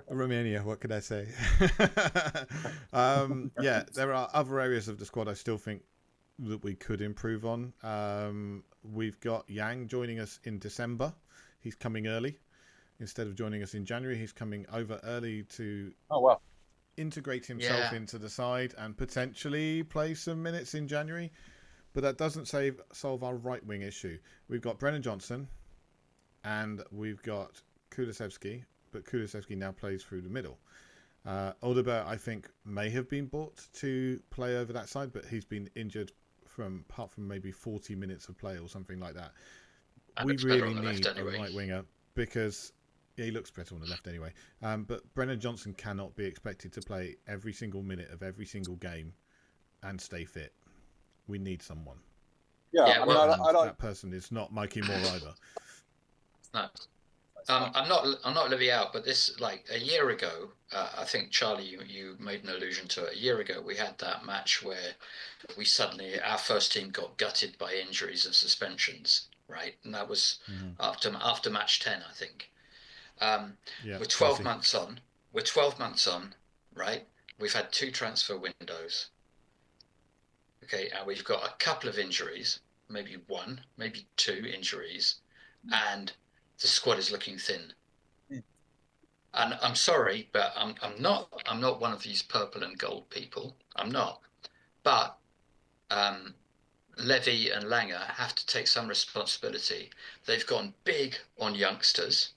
Romania, what could I say? There are other areas of the squad I still think that we could improve on. We've got Yang joining us in December. He's coming early. Instead of joining us in January, he's coming over early to integrate himself into the side and potentially play some minutes in January. but that doesn't solve our right wing issue. We've got Brennan Johnson, and we've got Kulusevski, but Kulusevski now plays through the middle. Odegaard, I think, may have been bought to play over that side, but he's been injured apart from maybe 40 minutes of play or something like that. And we really need anyway. a right winger because he looks better on the left anyway. But Brennan Johnson cannot be expected to play every single minute of every single game and stay fit. We need someone. Yeah, I mean, I don't. That person is not Mikey Moore either. No. I'm not Livy out, but this, like a year ago, I think Charlie, you made an allusion to it. A year ago, we had that match where we suddenly, our first team got gutted by injuries and suspensions, right? And that was after match 10, I think. We're 12 months on. We're 12 months on, right? We've had 2 transfer windows. Okay, and we've got a couple of injuries, maybe 1, maybe 2 injuries, and the squad is looking thin. And I'm sorry, but I'm not one of these purple and gold people. I'm not. But Levy and Langer have to take some responsibility. They've gone big on youngsters,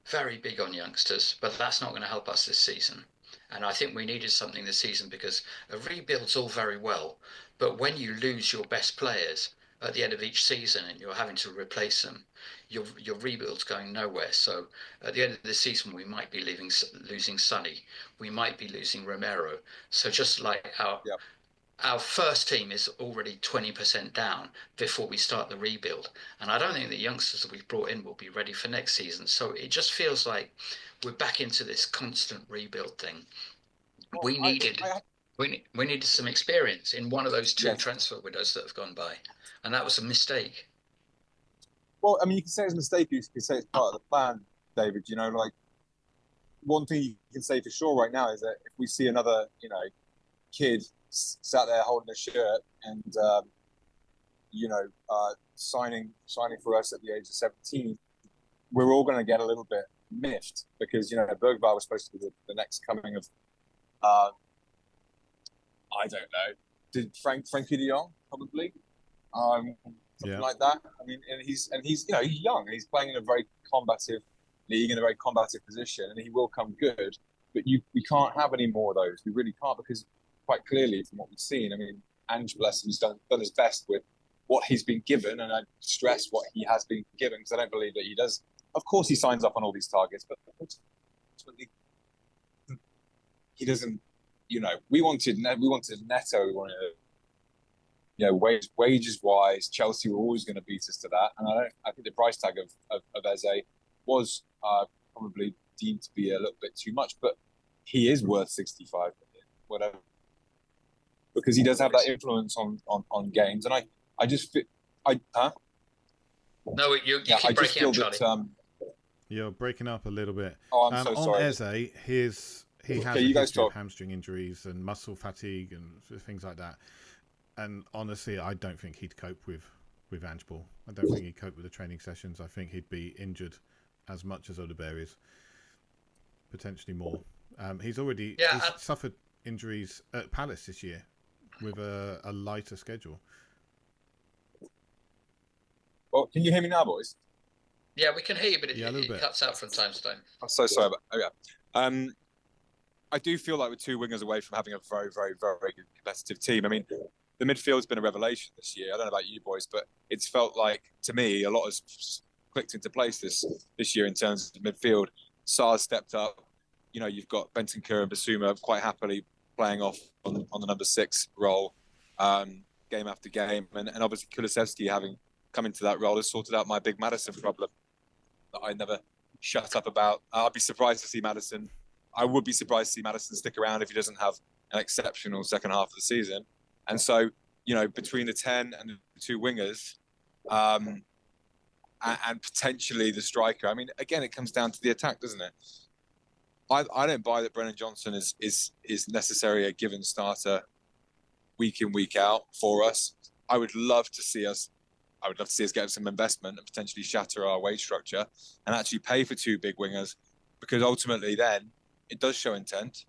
very big on youngsters, but that's not going to help us this season. And I think we needed something this season because a rebuild's all very well, but when you lose your best players at the end of each season and you're having to replace them, your rebuild's going nowhere. So at the end of the season, we might be losing Sonny, we might be losing Romero. So just like our first team is already 20% down before we start the rebuild, and I don't think the youngsters that we've brought in will be ready for next season. So it just feels like we're back into this constant rebuild thing. Well, we needed some experience in one of those 2 transfer windows that have gone by, and that was a mistake. Well, I mean, you can say it's a mistake. You can say it's part of the plan, David. You know, like one thing you can say for sure right now is that if we see another, kid sat there holding a shirt and signing for us at the age of 17, we're all going to get a little bit miffed because Bergvall was supposed to be the next coming of I don't know, did Frankie de Jong probably something like that. I mean, and he's he's young and he's playing in a very combative league in a very combative position, and he will come good. But we can't have any more of those. We really can't, because quite clearly from what we've seen, I mean, Ange, bless him, has done his best with what he's been given, and I stress what he has been given because I don't believe that he does. Of course, he signs up on all these targets, but ultimately, he doesn't. We wanted Neto. We wanted, wages wise, Chelsea were always going to beat us to that, and I think the price tag of Eze was probably deemed to be a little bit too much, but he is worth 65 million, whatever, because he does have that influence on games, and I just feel, No, you keep breaking up, Charlie. You're breaking up a little bit. Oh, I'm so sorry. On Eze, he has a history of hamstring injuries and muscle fatigue and things like that. And honestly, I don't think he'd cope with Ange Ball. I don't think he'd cope with the training sessions. I think he'd be injured as much as Odegaard is, potentially more. He's suffered injuries at Palace this year with a lighter schedule. Well, can you hear me now, boys? Yeah, we can hear you, but it cuts out from time to time. I'm so sorry I do feel like we're 2 wingers away from having a very, very, very good competitive team. I mean, the midfield's been a revelation this year. I don't know about you boys, but it's felt like, to me, a lot has clicked into place this year in terms of midfield. Sarr's stepped up. You've got Bentancur and Basuma quite happily playing off on the number 6 role game after game. And obviously Kulusevski, having come into that role, has sorted out my big Maddison problem that I never shut up about. I'd be surprised to see Maddison. I would be surprised to see Maddison stick around if he doesn't have an exceptional second half of the season. And so, between the 10 and the 2 wingers, and potentially the striker, I mean, again, it comes down to the attack, doesn't it? I don't buy that Brennan Johnson is necessarily a given starter week in, week out for us. I would love to see us get some investment and potentially shatter our wage structure and actually pay for 2 big wingers, because ultimately then it does show intent.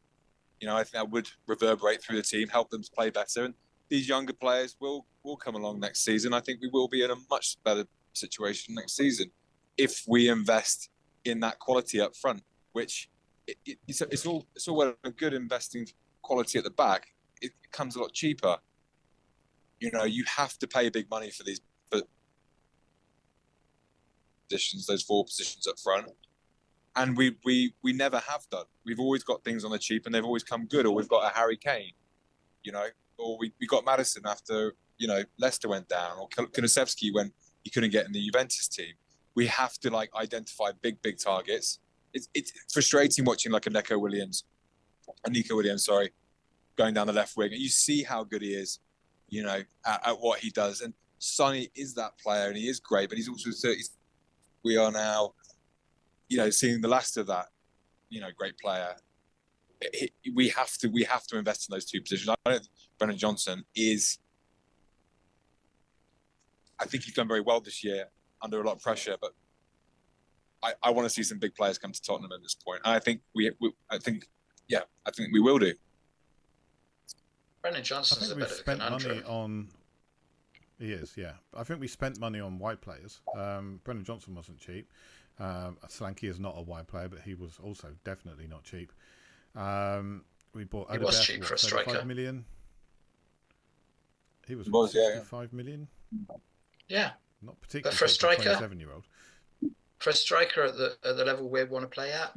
I think that would reverberate through the team, help them to play better. And these younger players will come along next season. I think we will be in a much better situation next season if we invest in that quality up front, which it's all well and good investing quality at the back. It comes a lot cheaper. You know, you have to pay big money for these positions, those 4 positions up front. And we never have done. We've always got things on the cheap and they've always come good. Or we've got a Harry Kane, you know, or we got Maddison after, you know, Leicester went down, or Kulusevski when he couldn't get in the Juventus team. We have to like identify big targets. It's frustrating watching like a Nico Williams, going down the left wing. And you see how good he is, you know, at what he does. And Sonny is that player and he is great, but he's also 30. We are now, you know, seeing the last of that, you know, great player. We have to invest in those 2 positions. I don't think Brennan Johnson is. I think he's done very well this year under a lot of pressure, but I want to see some big players come to Tottenham at this point. And I think we will do. Brennan Johnson's a bit of a conundrum. He is, yeah. I think we spent money on wide players. Brennan Johnson wasn't cheap. Solanke is not a wide player, but he was also definitely not cheap. We bought. He was cheap for a striker. 35 million. He was 65 million. Yeah, not particularly. But for a striker, 27-year-old. For a striker at the level we want to play at.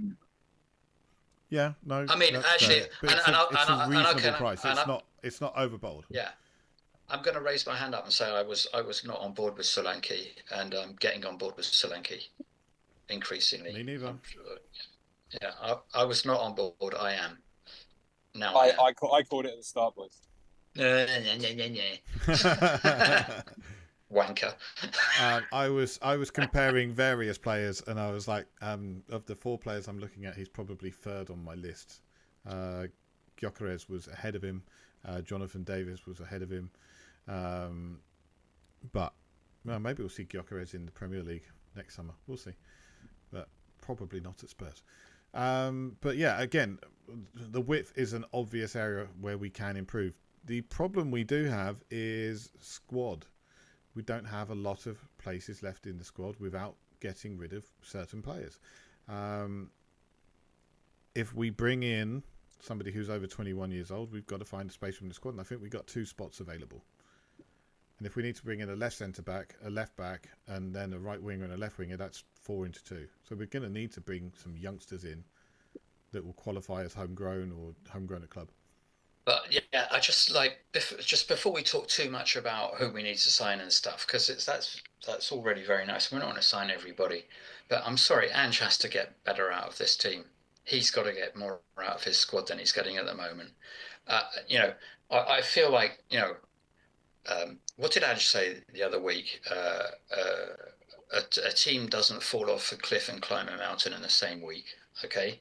Yeah, no. I mean, actually, it's a reasonable price. It's not overbold. Yeah. I'm going to raise my hand up and say I was not on board with Solanke, and I'm getting on board with Solanke increasingly. Me neither. Yeah, I was not on board. I am now. I called it at the start, boys. Wanker. I was comparing various players, and I was like, of the 4 players I'm looking at, he's probably 3rd on my list. Gyökeres was ahead of him. Jonathan Davis was ahead of him. But well, maybe we'll see Gyökeres in the Premier League next summer. We'll see, but probably not at Spurs. But yeah, again, the width is an obvious area where we can improve. The problem we do have is squad. We don't have a lot of places left in the squad without getting rid of certain players. If we bring in somebody who's over 21 years old, we've got to find a space from the squad, and I think we've got 2 spots available. And if we need to bring in a left centre back, a left back, and then a right winger and a left winger, that's 4 into 2. So we're going to need to bring some youngsters in that will qualify as homegrown or homegrown at club. But yeah, I just like just before we talk too much about who we need to sign and stuff, because that's already very nice. We're not going to sign everybody, but I'm sorry, Ange has to get better out of this team. He's got to get more out of his squad than he's getting at the moment. You know, I feel like, you know, what did Ange say the other week? A team doesn't fall off a cliff and climb a mountain in the same week. Okay.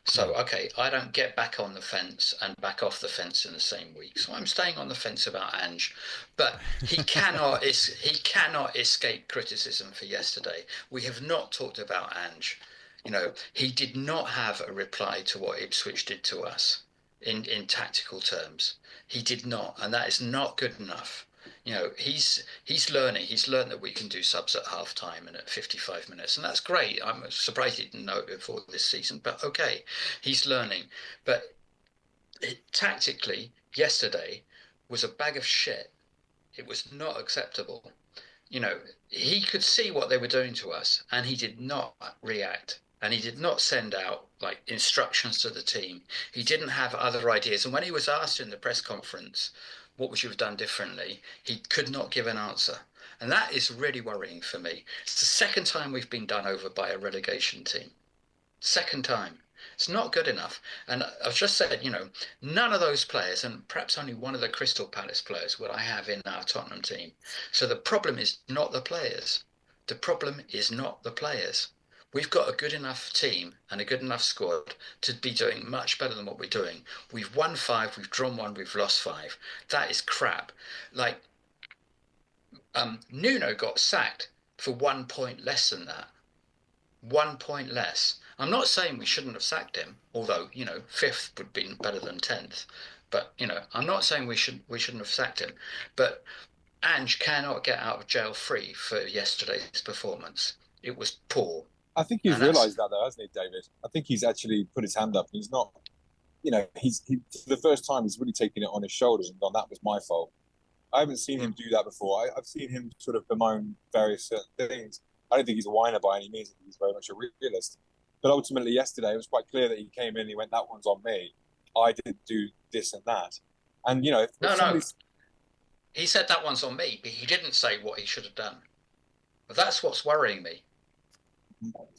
So, okay, I don't get back on the fence and back off the fence in the same week. So I'm staying on the fence about Ange, but he cannot escape criticism for yesterday. We have not talked about Ange. You know, he did not have a reply to what Ipswich did to us in tactical terms. He did not, and that is not good enough. You know, he's learning. He's learned that we can do subs at half time and at 55 minutes, and that's great. I'm surprised he didn't know it before this season, but okay, he's learning. But tactically, yesterday was a bag of shit. It was not acceptable. You know, he could see what they were doing to us, and he did not react. And he did not send out like instructions to the team. He didn't have other ideas. And when he was asked in the press conference, what would you have done differently? He could not give an answer. And that is really worrying for me. It's the second time we've been done over by a relegation team. Second time. It's not good enough. And I've just said, you know, none of those players, and perhaps only one of the Crystal Palace players, would I have in our Tottenham team. So the problem is not the players. The problem is not the players. We've got a good enough team and a good enough squad to be doing much better than what we're doing. We've won 5, we've drawn 1, we've lost 5. That is crap. Like, Nuno got sacked for 1 point less than that. 1 point less. I'm not saying we shouldn't have sacked him, although, you know, 5th would have been better than 10th. But I'm not saying we shouldn't have sacked him, but Ange cannot get out of jail free for yesterday's performance. It was poor, I think he's and that's realised that, though, hasn't he, David? I think he's actually put his hand up. He's not, he for the first time he's really taken it on his shoulders and gone, "That was my fault." I haven't seen him do that before. I've seen him sort of bemoan various certain things. I don't think he's a whiner by any means. I think he's very much a realist. But ultimately, yesterday, it was quite clear that he came in, he went, "That one's on me. I did do this and that." And, if no. He said that one's on me, but he didn't say what he should have done. But that's what's worrying me.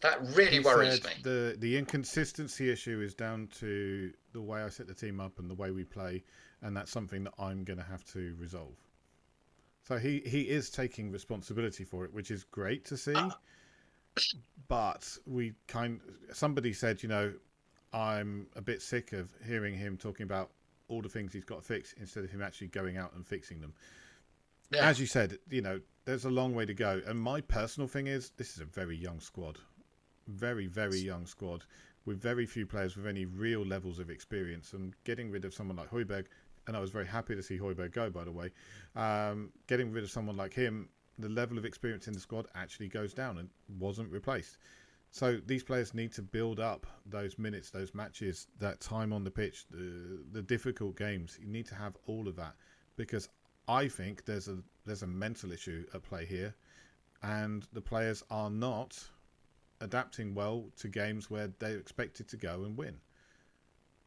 That really worries me. The inconsistency issue is down to the way I set the team up and the way we play, and that's something that I'm going to have to resolve. So he is taking responsibility for it, which is great to see. But somebody said, I'm a bit sick of hearing him talking about all the things he's got to fix instead of him actually going out and fixing them. Yeah. As you said, there's a long way to go. And my personal thing is, this is a very young squad. Very, very young squad with very few players with any real levels of experience. And getting rid of someone like Højbjerg, and I was very happy to see Højbjerg go, by the way, getting rid of someone like him, the level of experience in the squad actually goes down and wasn't replaced. So these players need to build up those minutes, those matches, that time on the pitch, the difficult games. You need to have all of that, because I think there's a mental issue at play here, and the players are not adapting well to games where they're expected to go and win.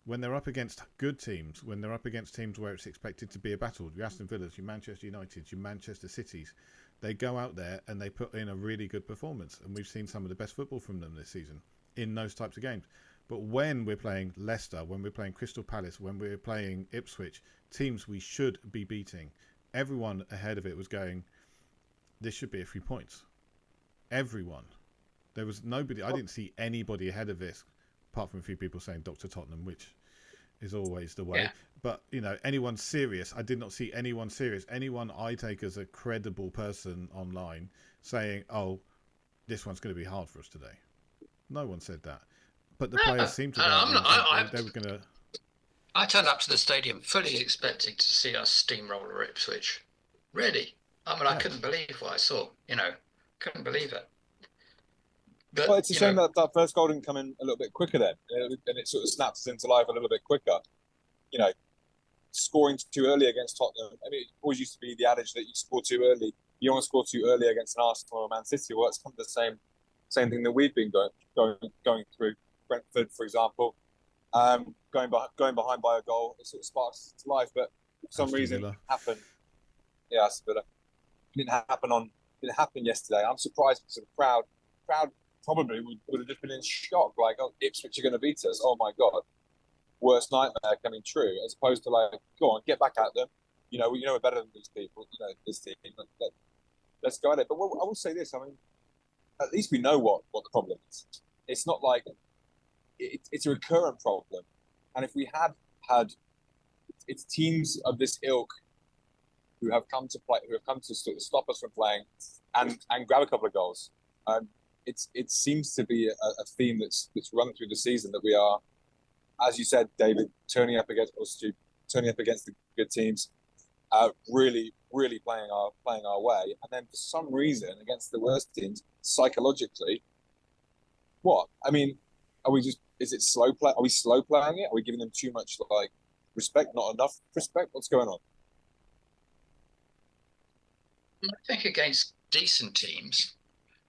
When they're up against good teams, when they're up against teams where it's expected to be a battle, your Aston Villas, your Manchester Uniteds, your Manchester Cities, they go out there and they put in a really good performance, and we've seen some of the best football from them this season in those types of games. But when we're playing Leicester, when we're playing Crystal Palace, when we're playing Ipswich, teams we should be beating, everyone ahead of it was going, this should be a few points. Everyone. There was nobody, I didn't see anybody ahead of this, apart from a few people saying Dr. Tottenham, which is always the way. Yeah. But, anyone serious, I did not see anyone serious. Anyone I take as a credible person online saying, oh, this one's going to be hard for us today. No one said that. But the players seemed to they were going to... I turned up to the stadium fully expecting to see us steamroller Ipswich. Really. I couldn't believe what I saw. Couldn't believe it. But, well, it's a shame that first goal didn't come in a little bit quicker then, and it sort of snaps into life a little bit quicker. Scoring too early against Tottenham. I mean, it always used to be the adage that you score too early. You don't want to score too early against an Arsenal or Man City. Well, it's come to the same thing that we've been going through. Brentford, for example, going behind by a goal, it sort of sparks to life. But for some reason, it happened. Yeah, Aston Villa. It didn't happen yesterday. I'm surprised because the crowd probably would have just been in shock, like, oh, Ipswich are going to beat us. Oh my God, worst nightmare coming true. As opposed to like, go on, get back at them. We're better than these people. This team. Let's go at it. But I will say this. I mean, at least we know what the problem is. It's not like it's a recurrent problem. And if we had it's teams of this ilk who have come to sort of stop us from playing and grab a couple of goals. It seems to be a theme that's run through the season, that we are, as you said, David, turning up against the good teams, really, really playing our way, and then for some reason against the worst teams, psychologically, what? I mean, is it slow play? Are we slow playing it? Are we giving them too much respect? Not enough respect? What's going on? I think against decent teams,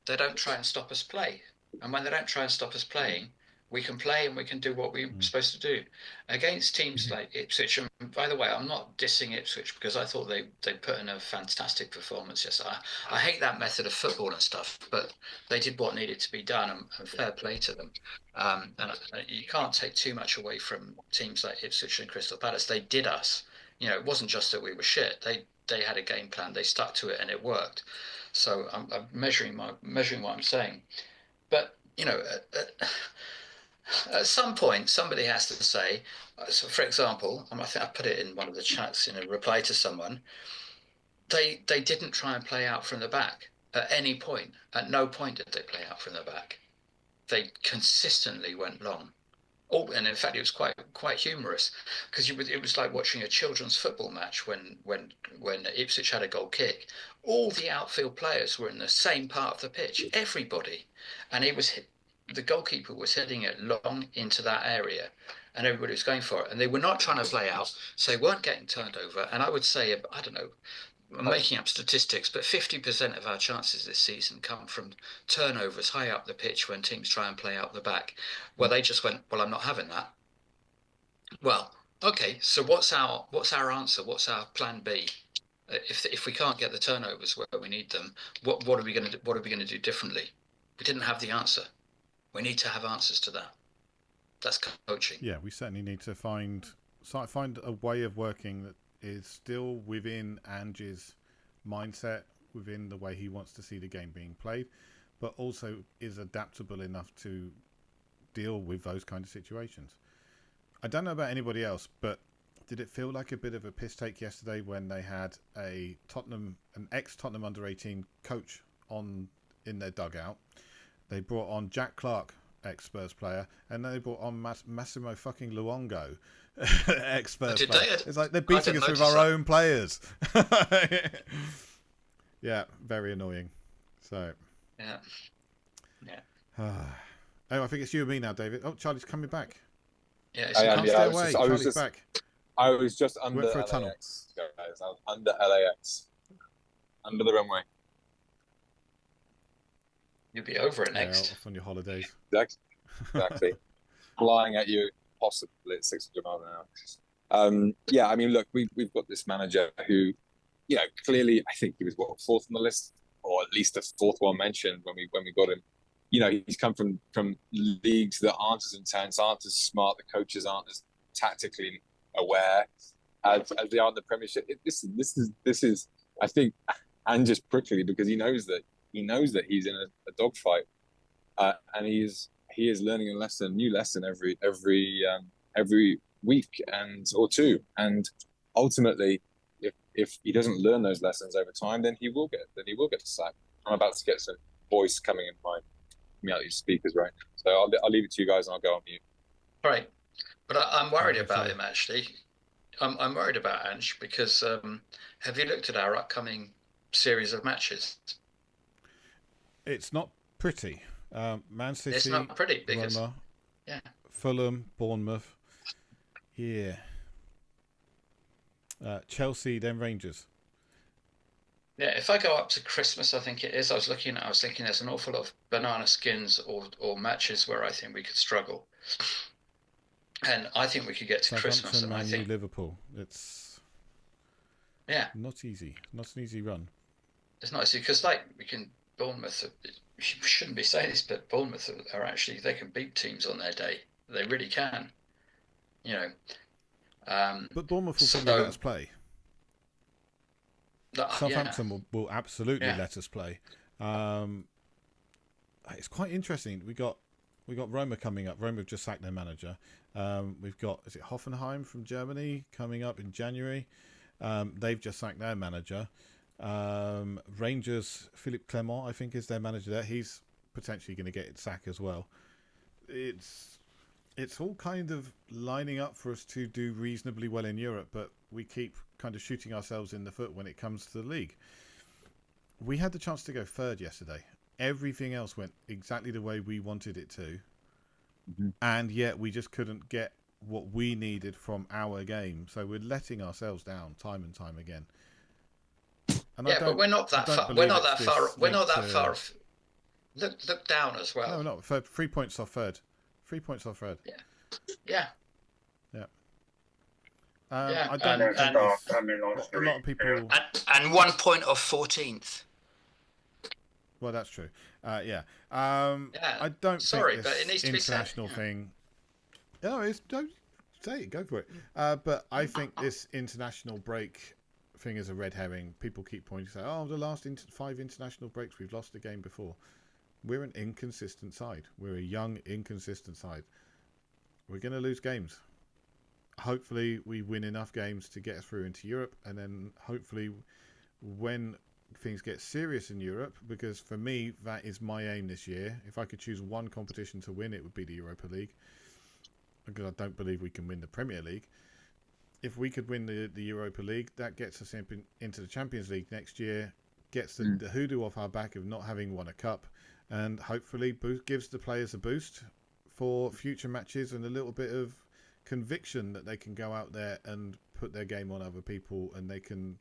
they don't try and stop us play. And when they don't try and stop us playing, we can play and we can do what we're supposed to do. Against teams like Ipswich, and by the way, I'm not dissing Ipswich because I thought they put in a fantastic performance. Yes, I hate that method of football and stuff, but they did what needed to be done, and fair play to them. And you can't take too much away from teams like Ipswich and Crystal Palace. They did us. It wasn't just that we were shit. They had a game plan. They stuck to it, and it worked. So I'm measuring what I'm saying. But at some point, somebody has to say. So, for example, I think I put it in one of the chats in a reply to someone. They didn't try and play out from the back at any point. At no point did they play out from the back. They consistently went long. Oh, and in fact, it was quite humorous because it was like watching a children's football match when Ipswich had a goal kick. All the outfield players were in the same part of the pitch, everybody, and the goalkeeper was hitting it long into that area, and everybody was going for it, and they were not trying to play out, so they weren't getting turned over. And I would say, I don't know, I'm making up statistics, but 50% of our chances this season come from turnovers high up the pitch when teams try and play out the back. Well, they just went, well, I'm not having that. Well, okay, so what's our answer? What's our plan B? If we can't get the turnovers where we need them, what are we going to do differently? We didn't have the answer. We need to have answers to that. That's coaching. Yeah, we certainly need to find a way of working that is still within Ange's mindset, within the way he wants to see the game being played, but also is adaptable enough to deal with those kind of situations. I don't know about anybody else, but did it feel like a bit of a piss take yesterday when they had an ex-Tottenham under-18 coach in their dugout? They brought on Jack Clark, ex-Spurs player, and then they brought on Massimo fucking Luongo, ex-Spurs player. It's like they're beating us with our own players. Yeah, very annoying. So yeah. Oh, I think it's you and me now, David. Oh, Charlie's coming back. Yeah, I am. Yeah, Charlie's back. I was just under Went for a LAX, tunnel. guys. I was under LAX, under the runway. You'll be over it next. Off on your holidays. Exactly. Flying at you, possibly at 600 miles an hour. Yeah, I mean, look, we've got this manager who, clearly, I think he was fourth on the list, or at least the fourth one mentioned when we got him. He's come from leagues that aren't as intense, aren't as smart. The coaches aren't as tactically aware as they are in the Premiership. This is, I think, and just prickly because he knows that he's in a dogfight, and he is learning a new lesson every week or two, and ultimately, if he doesn't learn those lessons over time, then he will get the sack. I'm about to get some voice coming in my speakers right now, so I'll leave it to you guys and I'll go on mute. Right, but I'm worried about him actually. I'm worried about Ange because have you looked at our upcoming series of matches? It's not pretty. Man City, it's not pretty because Roma, Fulham, Bournemouth, Chelsea, then Rangers. Yeah, if I go up to Christmas, I think it is. I was thinking there's an awful lot of banana skins or matches where I think we could struggle, and I think we could get to Christmas. And I think Liverpool. It's not easy. Not an easy run. It's not easy because Bournemouth. We shouldn't be saying this, but Bournemouth are actually, they can beat teams on their day. They really can. But Bournemouth will probably let us play. Southampton will absolutely let us play. It's quite interesting. We got Roma coming up. Roma have just sacked their manager. We've got, is it Hoffenheim from Germany coming up in January? They've just sacked their manager. Rangers, Philippe Clement, I think, is their manager there. He's potentially going to get its sack as well. It's all kind of lining up for us to do reasonably well in Europe, but we keep kind of shooting ourselves in the foot when it comes to the league. We had the chance to go third yesterday. Everything else went exactly the way we wanted it to, and yet we just couldn't get what we needed from our game. So we're letting ourselves down time and time again. And but we're not that far. We're not that far. We're not that far. Look down as well. No, not 3 points off third. 3 points off third. Yeah. I don't. A lot of people. And 1 point off 14th. Well, that's true. I don't think but it needs to be said. International thing. No, don't say it. Go for it. But I think this international break thing is a red herring. People keep pointing to the last 5 international breaks we've lost a game before. We're an inconsistent side. We're a young, inconsistent side. We're going to lose games. Hopefully, we win enough games to get us through into Europe, and then hopefully, when things get serious in Europe, because for me, that is my aim this year. If I could choose one competition to win, it would be the Europa League. because I don't believe we can win the Premier League. If we could win the Europa League, that gets us into the Champions League next year, gets the hoodoo off our back of not having won a cup, and hopefully gives the players a boost for future matches and a little bit of conviction that they can go out there and put their game on other people and they can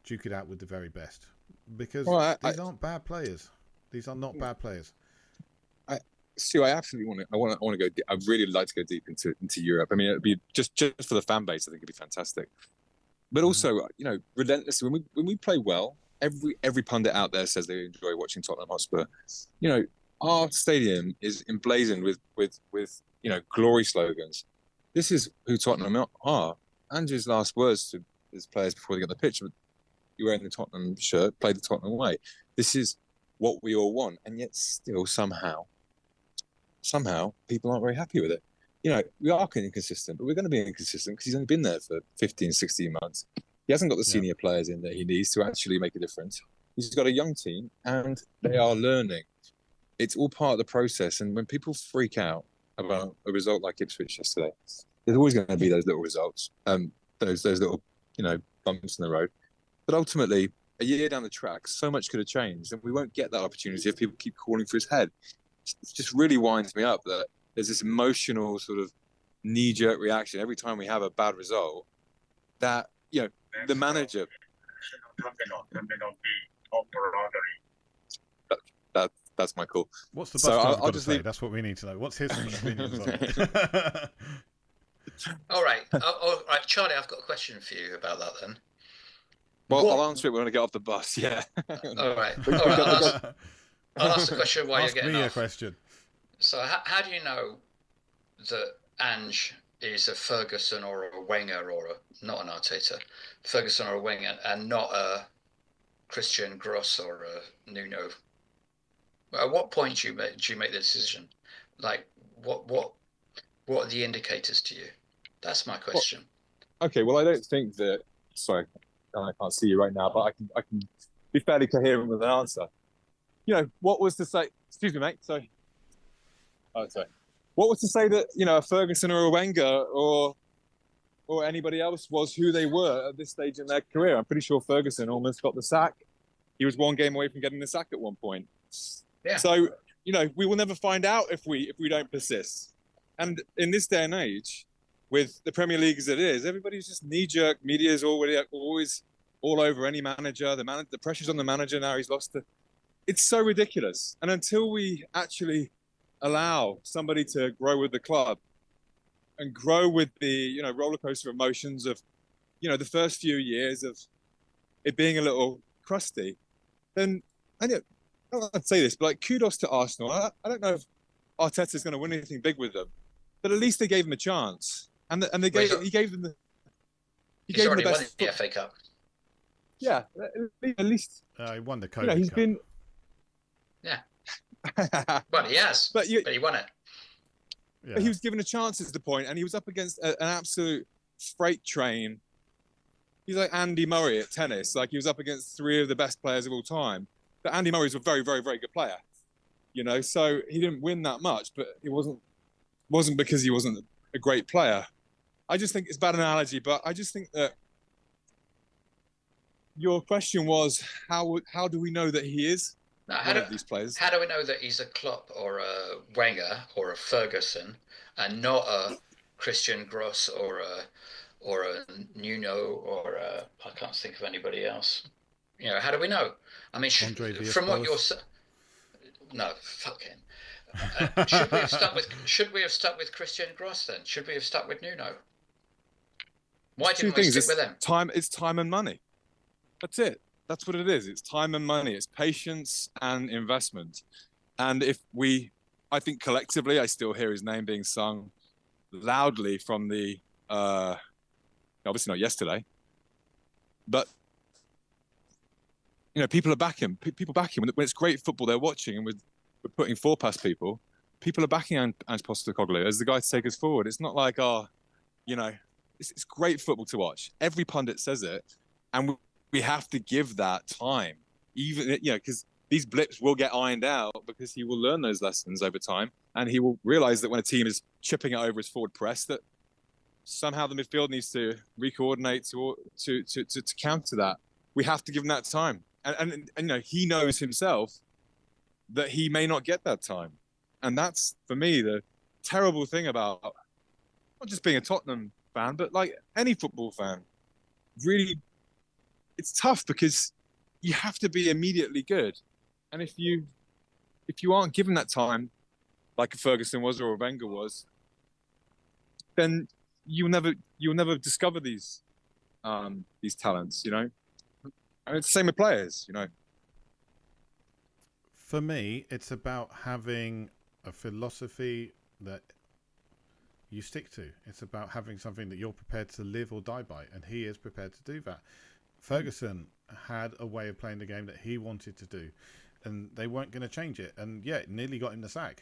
duke it out with the very best. Because these aren't bad players. These are not bad players. Stu, I absolutely want to go. I'd really like to go deep into Europe. I mean, it'd be just for the fan base. I think it'd be fantastic. But also, relentlessly when we play well, every pundit out there says they enjoy watching Tottenham Hotspur. Our stadium is emblazoned with glory slogans. This is who Tottenham are. Andrew's last words to his players before they got the pitch: "You're wearing the Tottenham shirt, play the Tottenham way." This is what we all want, and yet still somehow people aren't very happy with it. We are inconsistent, but we're going to be inconsistent because he's only been there for 15, 16 months. He hasn't got the senior players in that he needs to actually make a difference. He's got a young team, and they are learning. It's all part of the process. And when people freak out about a result like Ipswich yesterday, there's always going to be those little results, those little bumps in the road. But ultimately, a year down the track, so much could have changed, and we won't get that opportunity if people keep calling for his head. It just really winds me up that there's this emotional sort of knee-jerk reaction every time we have a bad result that the manager that's my call. What's the bus driver got to say? That's what we need to know. What's his opinions on it? All right, Charlie, I've got a question for you about that then. Well, I'll answer it when I get off the bus. Yeah. All right. I'll ask the question while you're getting off. Ask me a question. So how do you know that Ange is a Ferguson or a Wenger or not an Arteta, Ferguson or a Wenger, and not a Christian Gross or a Nuno? At what point do you make the decision? Like, what are the indicators to you? That's my question. Okay, well, I don't think that. Sorry, I can't see you right now, but I can be fairly coherent with an answer. What was to say? Excuse me, mate. Sorry. Oh, sorry. What was to say that a Ferguson or a Wenger or anybody else was who they were at this stage in their career? I'm pretty sure Ferguson almost got the sack. He was one game away from getting the sack at one point. Yeah. So we will never find out if we don't persist. And in this day and age, with the Premier League as it is, everybody's just knee-jerk. Media is always all over any manager. The pressure's on the manager now. He's lost. It's so ridiculous. And until we actually allow somebody to grow with the club and grow with the roller coaster emotions of the first few years of it being a little crusty, then I don't want to say this, but like kudos to Arsenal. I don't know if Arteta's going to win anything big with them, but at least they gave him a chance, and he gave them the best. Won the FA Cup. Yeah, at least he won the COVID he's Cup. been. Yeah. Well, he has, but he won it. Yeah. But he was given a chance is the point, and he was up against an absolute freight train. He's like Andy Murray at tennis. Like, he was up against three of the best players of all time. But Andy Murray's a very, very, very good player. So he didn't win that much, but it wasn't because he wasn't a great player. I just think it's a bad analogy, but I just think that your question was how do we know that he is one of these players? How do we know that he's a Klopp or a Wenger or a Ferguson and not a Christian Gross or a Nuno or I can't think of anybody else? How do we know? I mean, from what you're saying, no, fuck him. Should we have stuck with Christian Gross then? Should we have stuck with Nuno? Why didn't we stick with them? It's time and money. That's it. That's what it is. It's time and money. It's patience and investment. And I think collectively, I still hear his name being sung loudly from the, obviously not yesterday, but people are backing. People back him when it's great football they're watching, and we're putting four past people. People are backing Ange Postecoglou as the guy to take us forward. It's not like it's great football to watch. Every pundit says it, and we have to give that time, even because these blips will get ironed out because he will learn those lessons over time, and he will realize that when a team is chipping it over his forward press, that somehow the midfield needs to re-coordinate to counter that. We have to give him that time, and you know, he knows himself that he may not get that time, and that's for me the terrible thing about not just being a Tottenham fan, but like any football fan. Really, it's tough because you have to be immediately good, and if you aren't given that time, like a Ferguson was or a Wenger was, then you'll never discover these talents. You know, and it's the same with players. You know, For me, it's about having a philosophy that you stick to. It's about having something that you're prepared to live or die by, and he is prepared to do that. Ferguson had a way of playing the game that he wanted to do, and they weren't going to change it. And yeah, it nearly got him the sack.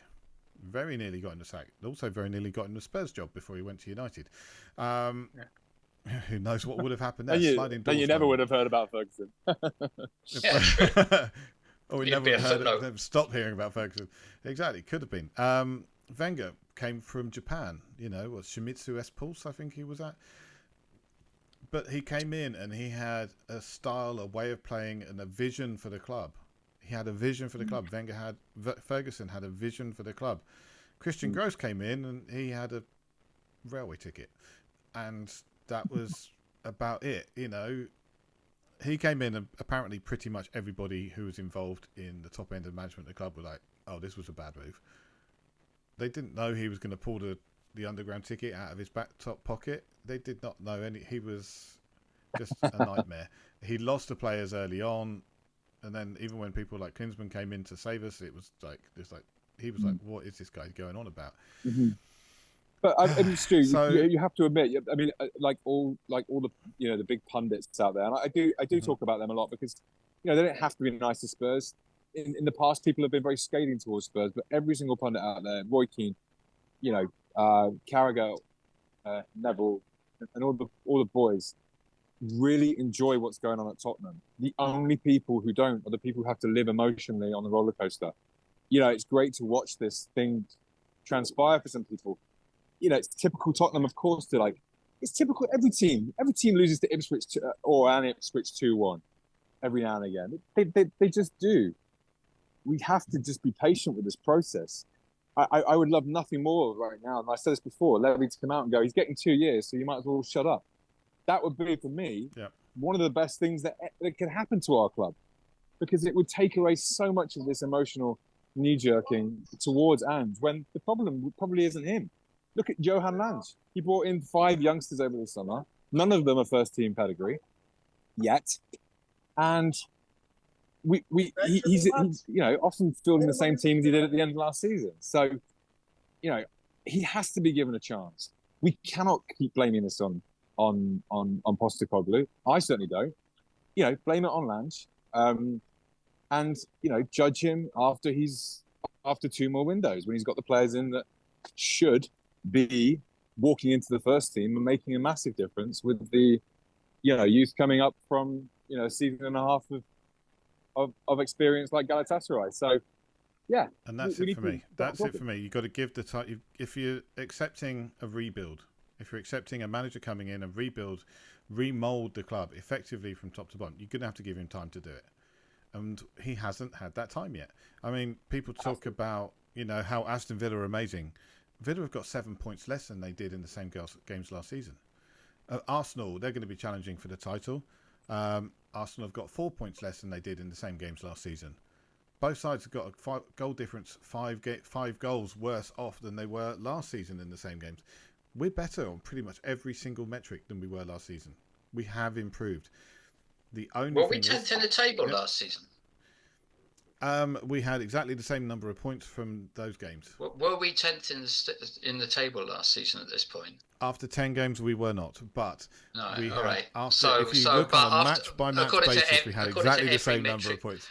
Very nearly got him the sack. Also very nearly got him the Spurs job before he went to United. Who knows what would have happened there? Then you never would have heard about Ferguson. Or we never stopped hearing about Ferguson. Exactly, could have been. Wenger came from Japan, you know, was Shimizu S Pulse, I think he was at. But he came in and he had a style, a way of playing, and a vision for the club. He had a vision for the club. Ferguson had a vision for the club. Christian Gross came in and he had a railway ticket, and that was about it. You know, he came in and apparently pretty much everybody who was involved in the top end of management of the club were like, "Oh, this was a bad move." They didn't know he was going to pull the underground ticket out of his back top pocket. They did not know any. He was just a nightmare. He lost the players early on, and then even when people like Klinsmann came in to save us, it was like he was like, "What is this guy going on about?" Mm-hmm. But it's true. So, you have to admit. I mean, like all the the big pundits out there, and I do talk about them a lot because they don't have to be nice to Spurs. In the past, people have been very scathing towards Spurs, but every single pundit out there, Roy Keane, Carragher, Neville, and all the boys really enjoy what's going on at Tottenham. The only people who don't are the people who have to live emotionally on the roller coaster. It's great to watch this thing transpire for some people. It's typical Tottenham, of course. It's typical every team. Every team loses to Ipswich or Ipswich 2-1 every now and again. They just do. We have to just be patient with this process. I would love nothing more right now, and I said this before, Levy to come out and go, he's getting 2 years, so you might as well shut up. That would be, for me, one of the best things that can happen to our club, because it would take away so much of this emotional knee-jerking towards Ange, when the problem probably isn't him. Look at Johan Lange. He brought in 5 youngsters over the summer. None of them are first-team pedigree yet. And he's often fielding the same team as he did at the end of last season. So, he has to be given a chance. We cannot keep blaming this on Postecoglou. I certainly don't. Blame it on Lange, and judge him after 2 more windows when he's got the players in that should be walking into the first team and making a massive difference with the youth coming up from a season and a half of experience like Galatasaray. So yeah, and that's it for me. That's it for me. You've got to give the time. If you're accepting a rebuild, if you're accepting a manager coming in and remold the club effectively from top to bottom, you're going to have to give him time to do it. And he hasn't had that time yet. I mean, people talk about how Aston Villa are amazing. Villa have got 7 points less than they did in the same games last season. Arsenal, they're going to be challenging for the title. Arsenal have got 4 points less than they did in the same games last season. Both sides have got a goal difference, 5 goals worse off than they were last season in the same games. We're better on pretty much every single metric than we were last season. We have improved. We 10th in the table last season. We had exactly the same number of points from those games. Were we 10th in the table last season at this point? After 10 games, we were not. But no, we all right. If you look on a match-by-match basis, we had exactly the same number of points.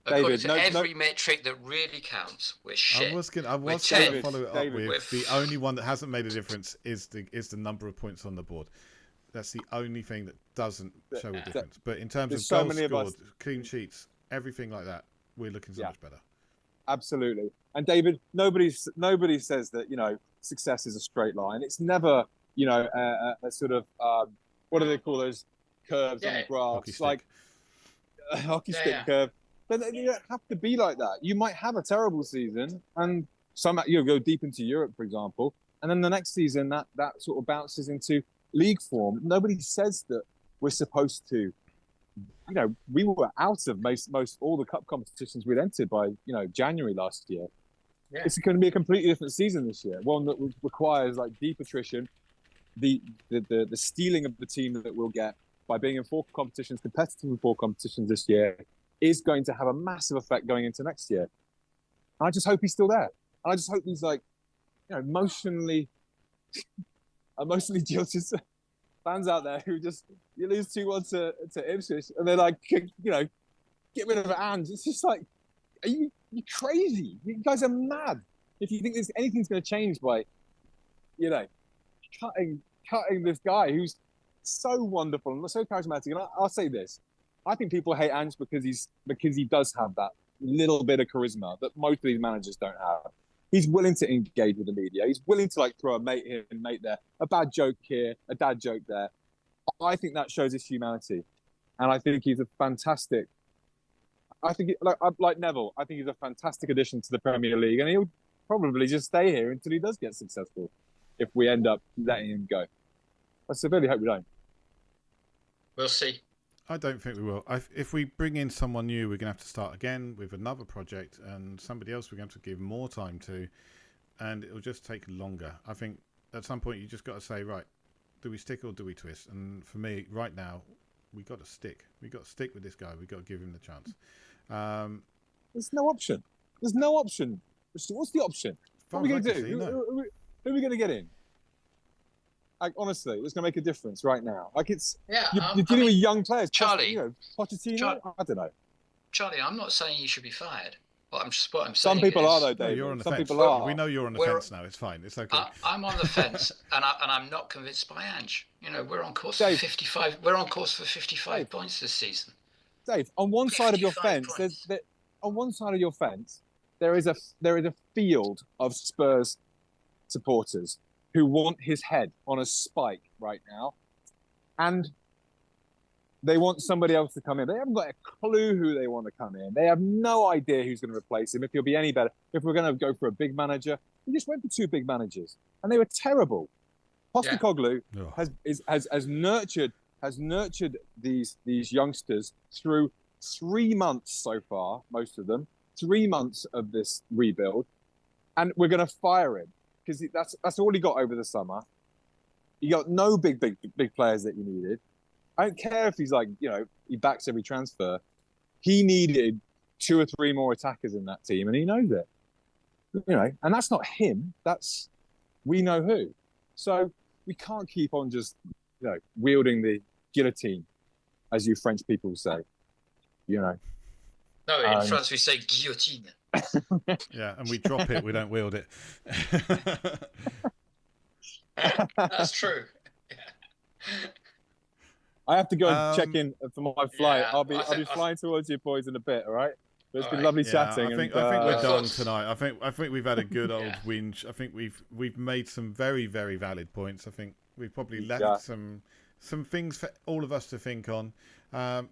According to every metric that really counts, we're shit. I was going to follow it up with the only one that hasn't made a difference is the number of points on the board. That's the only thing that doesn't show a difference. But in terms of goals scored, clean sheets, everything like that, we're looking so much better. Absolutely. And David, nobody says that success is a straight line. It's never a sort of what do they call those curves on the graphs, like a hockey stick curve. But you don't have to be like that. You might have a terrible season, and you'll go deep into Europe, for example, and then the next season that sort of bounces into league form. Nobody says that we're supposed to. We were out of most all the cup competitions we'd entered by January last year. Yeah. It's going to be a completely different season this year, one that requires like deep attrition, the stealing of the team that we'll get by being in 4 competitions, competitive in 4 competitions this year, is going to have a massive effect going into next year. And I just hope he's still there. And I just hope he's like, emotionally jilted fans out there who just, you lose 2-1 to Ipswich and they're like, get rid of Ange. It's just like, are you crazy? You guys are mad. If you think anything's going to change by, cutting this guy who's so wonderful and so charismatic. And I'll say this: I think people hate Ange because he does have that little bit of charisma that most of these managers don't have. He's willing to engage with the media. He's willing to like throw a mate here and mate there, a bad joke here, a dad joke there. I think that shows his humanity, and I think he's a fantastic. I think like Neville. I think he's a fantastic addition to the Premier League, and he'll probably just stay here until he does get successful. If we end up letting him go, I severely hope we don't. We'll see. I don't think we will. If we bring in someone new, we're going to have to start again with another project, and somebody else we're going to have to give more time to, and it'll just take longer. I think at some point you just got to say, right, do we stick or do we twist? And for me, right now, we got to stick. We got to stick with this guy. We got to give him the chance. There's no option. There's no option. What's the option? What are we going to do? Who are we going to get in? Like, honestly, it's going to make a difference right now. Like, you're dealing with young players. Charlie, Pochettino. I don't know. Charlie, I'm not saying you should be fired. What I'm saying. Some people are though, Dave. No, you're on the Some fence. people are. We know you're on the fence now. It's fine. It's okay. I'm on the fence, and I'm not convinced by Ange. We're on course for 55. We're on course for 55 points this season. Dave, on one side of your fence, there is a field of Spurs supporters who want his head on a spike right now, and they want somebody else to come in. They haven't got a clue who they want to come in. They have no idea who's going to replace him, if he'll be any better. If we're going to go for a big manager, we just went for 2 big managers, and they were terrible. Postecoglou has nurtured these youngsters through 3 months so far, most of them, 3 months of this rebuild, and we're going to fire him because that's all he got over the summer. You got no big players that you needed. I don't care if he's like, he backs every transfer. He needed 2 or 3 more attackers in that team, and he knows it. And that's not him. That's we know who. So we can't keep on just, wielding the guillotine, as you French people say. No, in France we say guillotine. Yeah, and we drop it. We don't wield it. That's true. Yeah. I have to go and check in for my flight. Yeah, I'll be flying towards you boys in a bit. All right. But it's been lovely chatting. I think we're done tonight. I think we've had a good old whinge. I think we've made some very, very valid points. I think we've probably left some things for all of us to think on.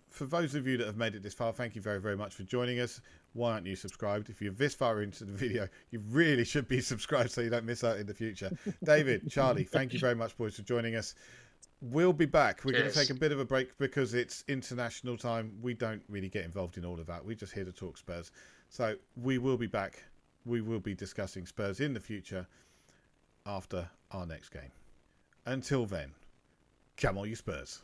For those of you that have made it this far, thank you very, very much for joining us. Why aren't you subscribed? If you're this far into the video, you really should be subscribed so you don't miss out in the future. David, Charlie, thank you very much, boys, for joining us. We'll be back. We're going to take a bit of a break because it's international time. We don't really get involved in all of that. We're just here to talk Spurs. So we will be back. We will be discussing Spurs in the future after our next game. Until then, come on, you Spurs.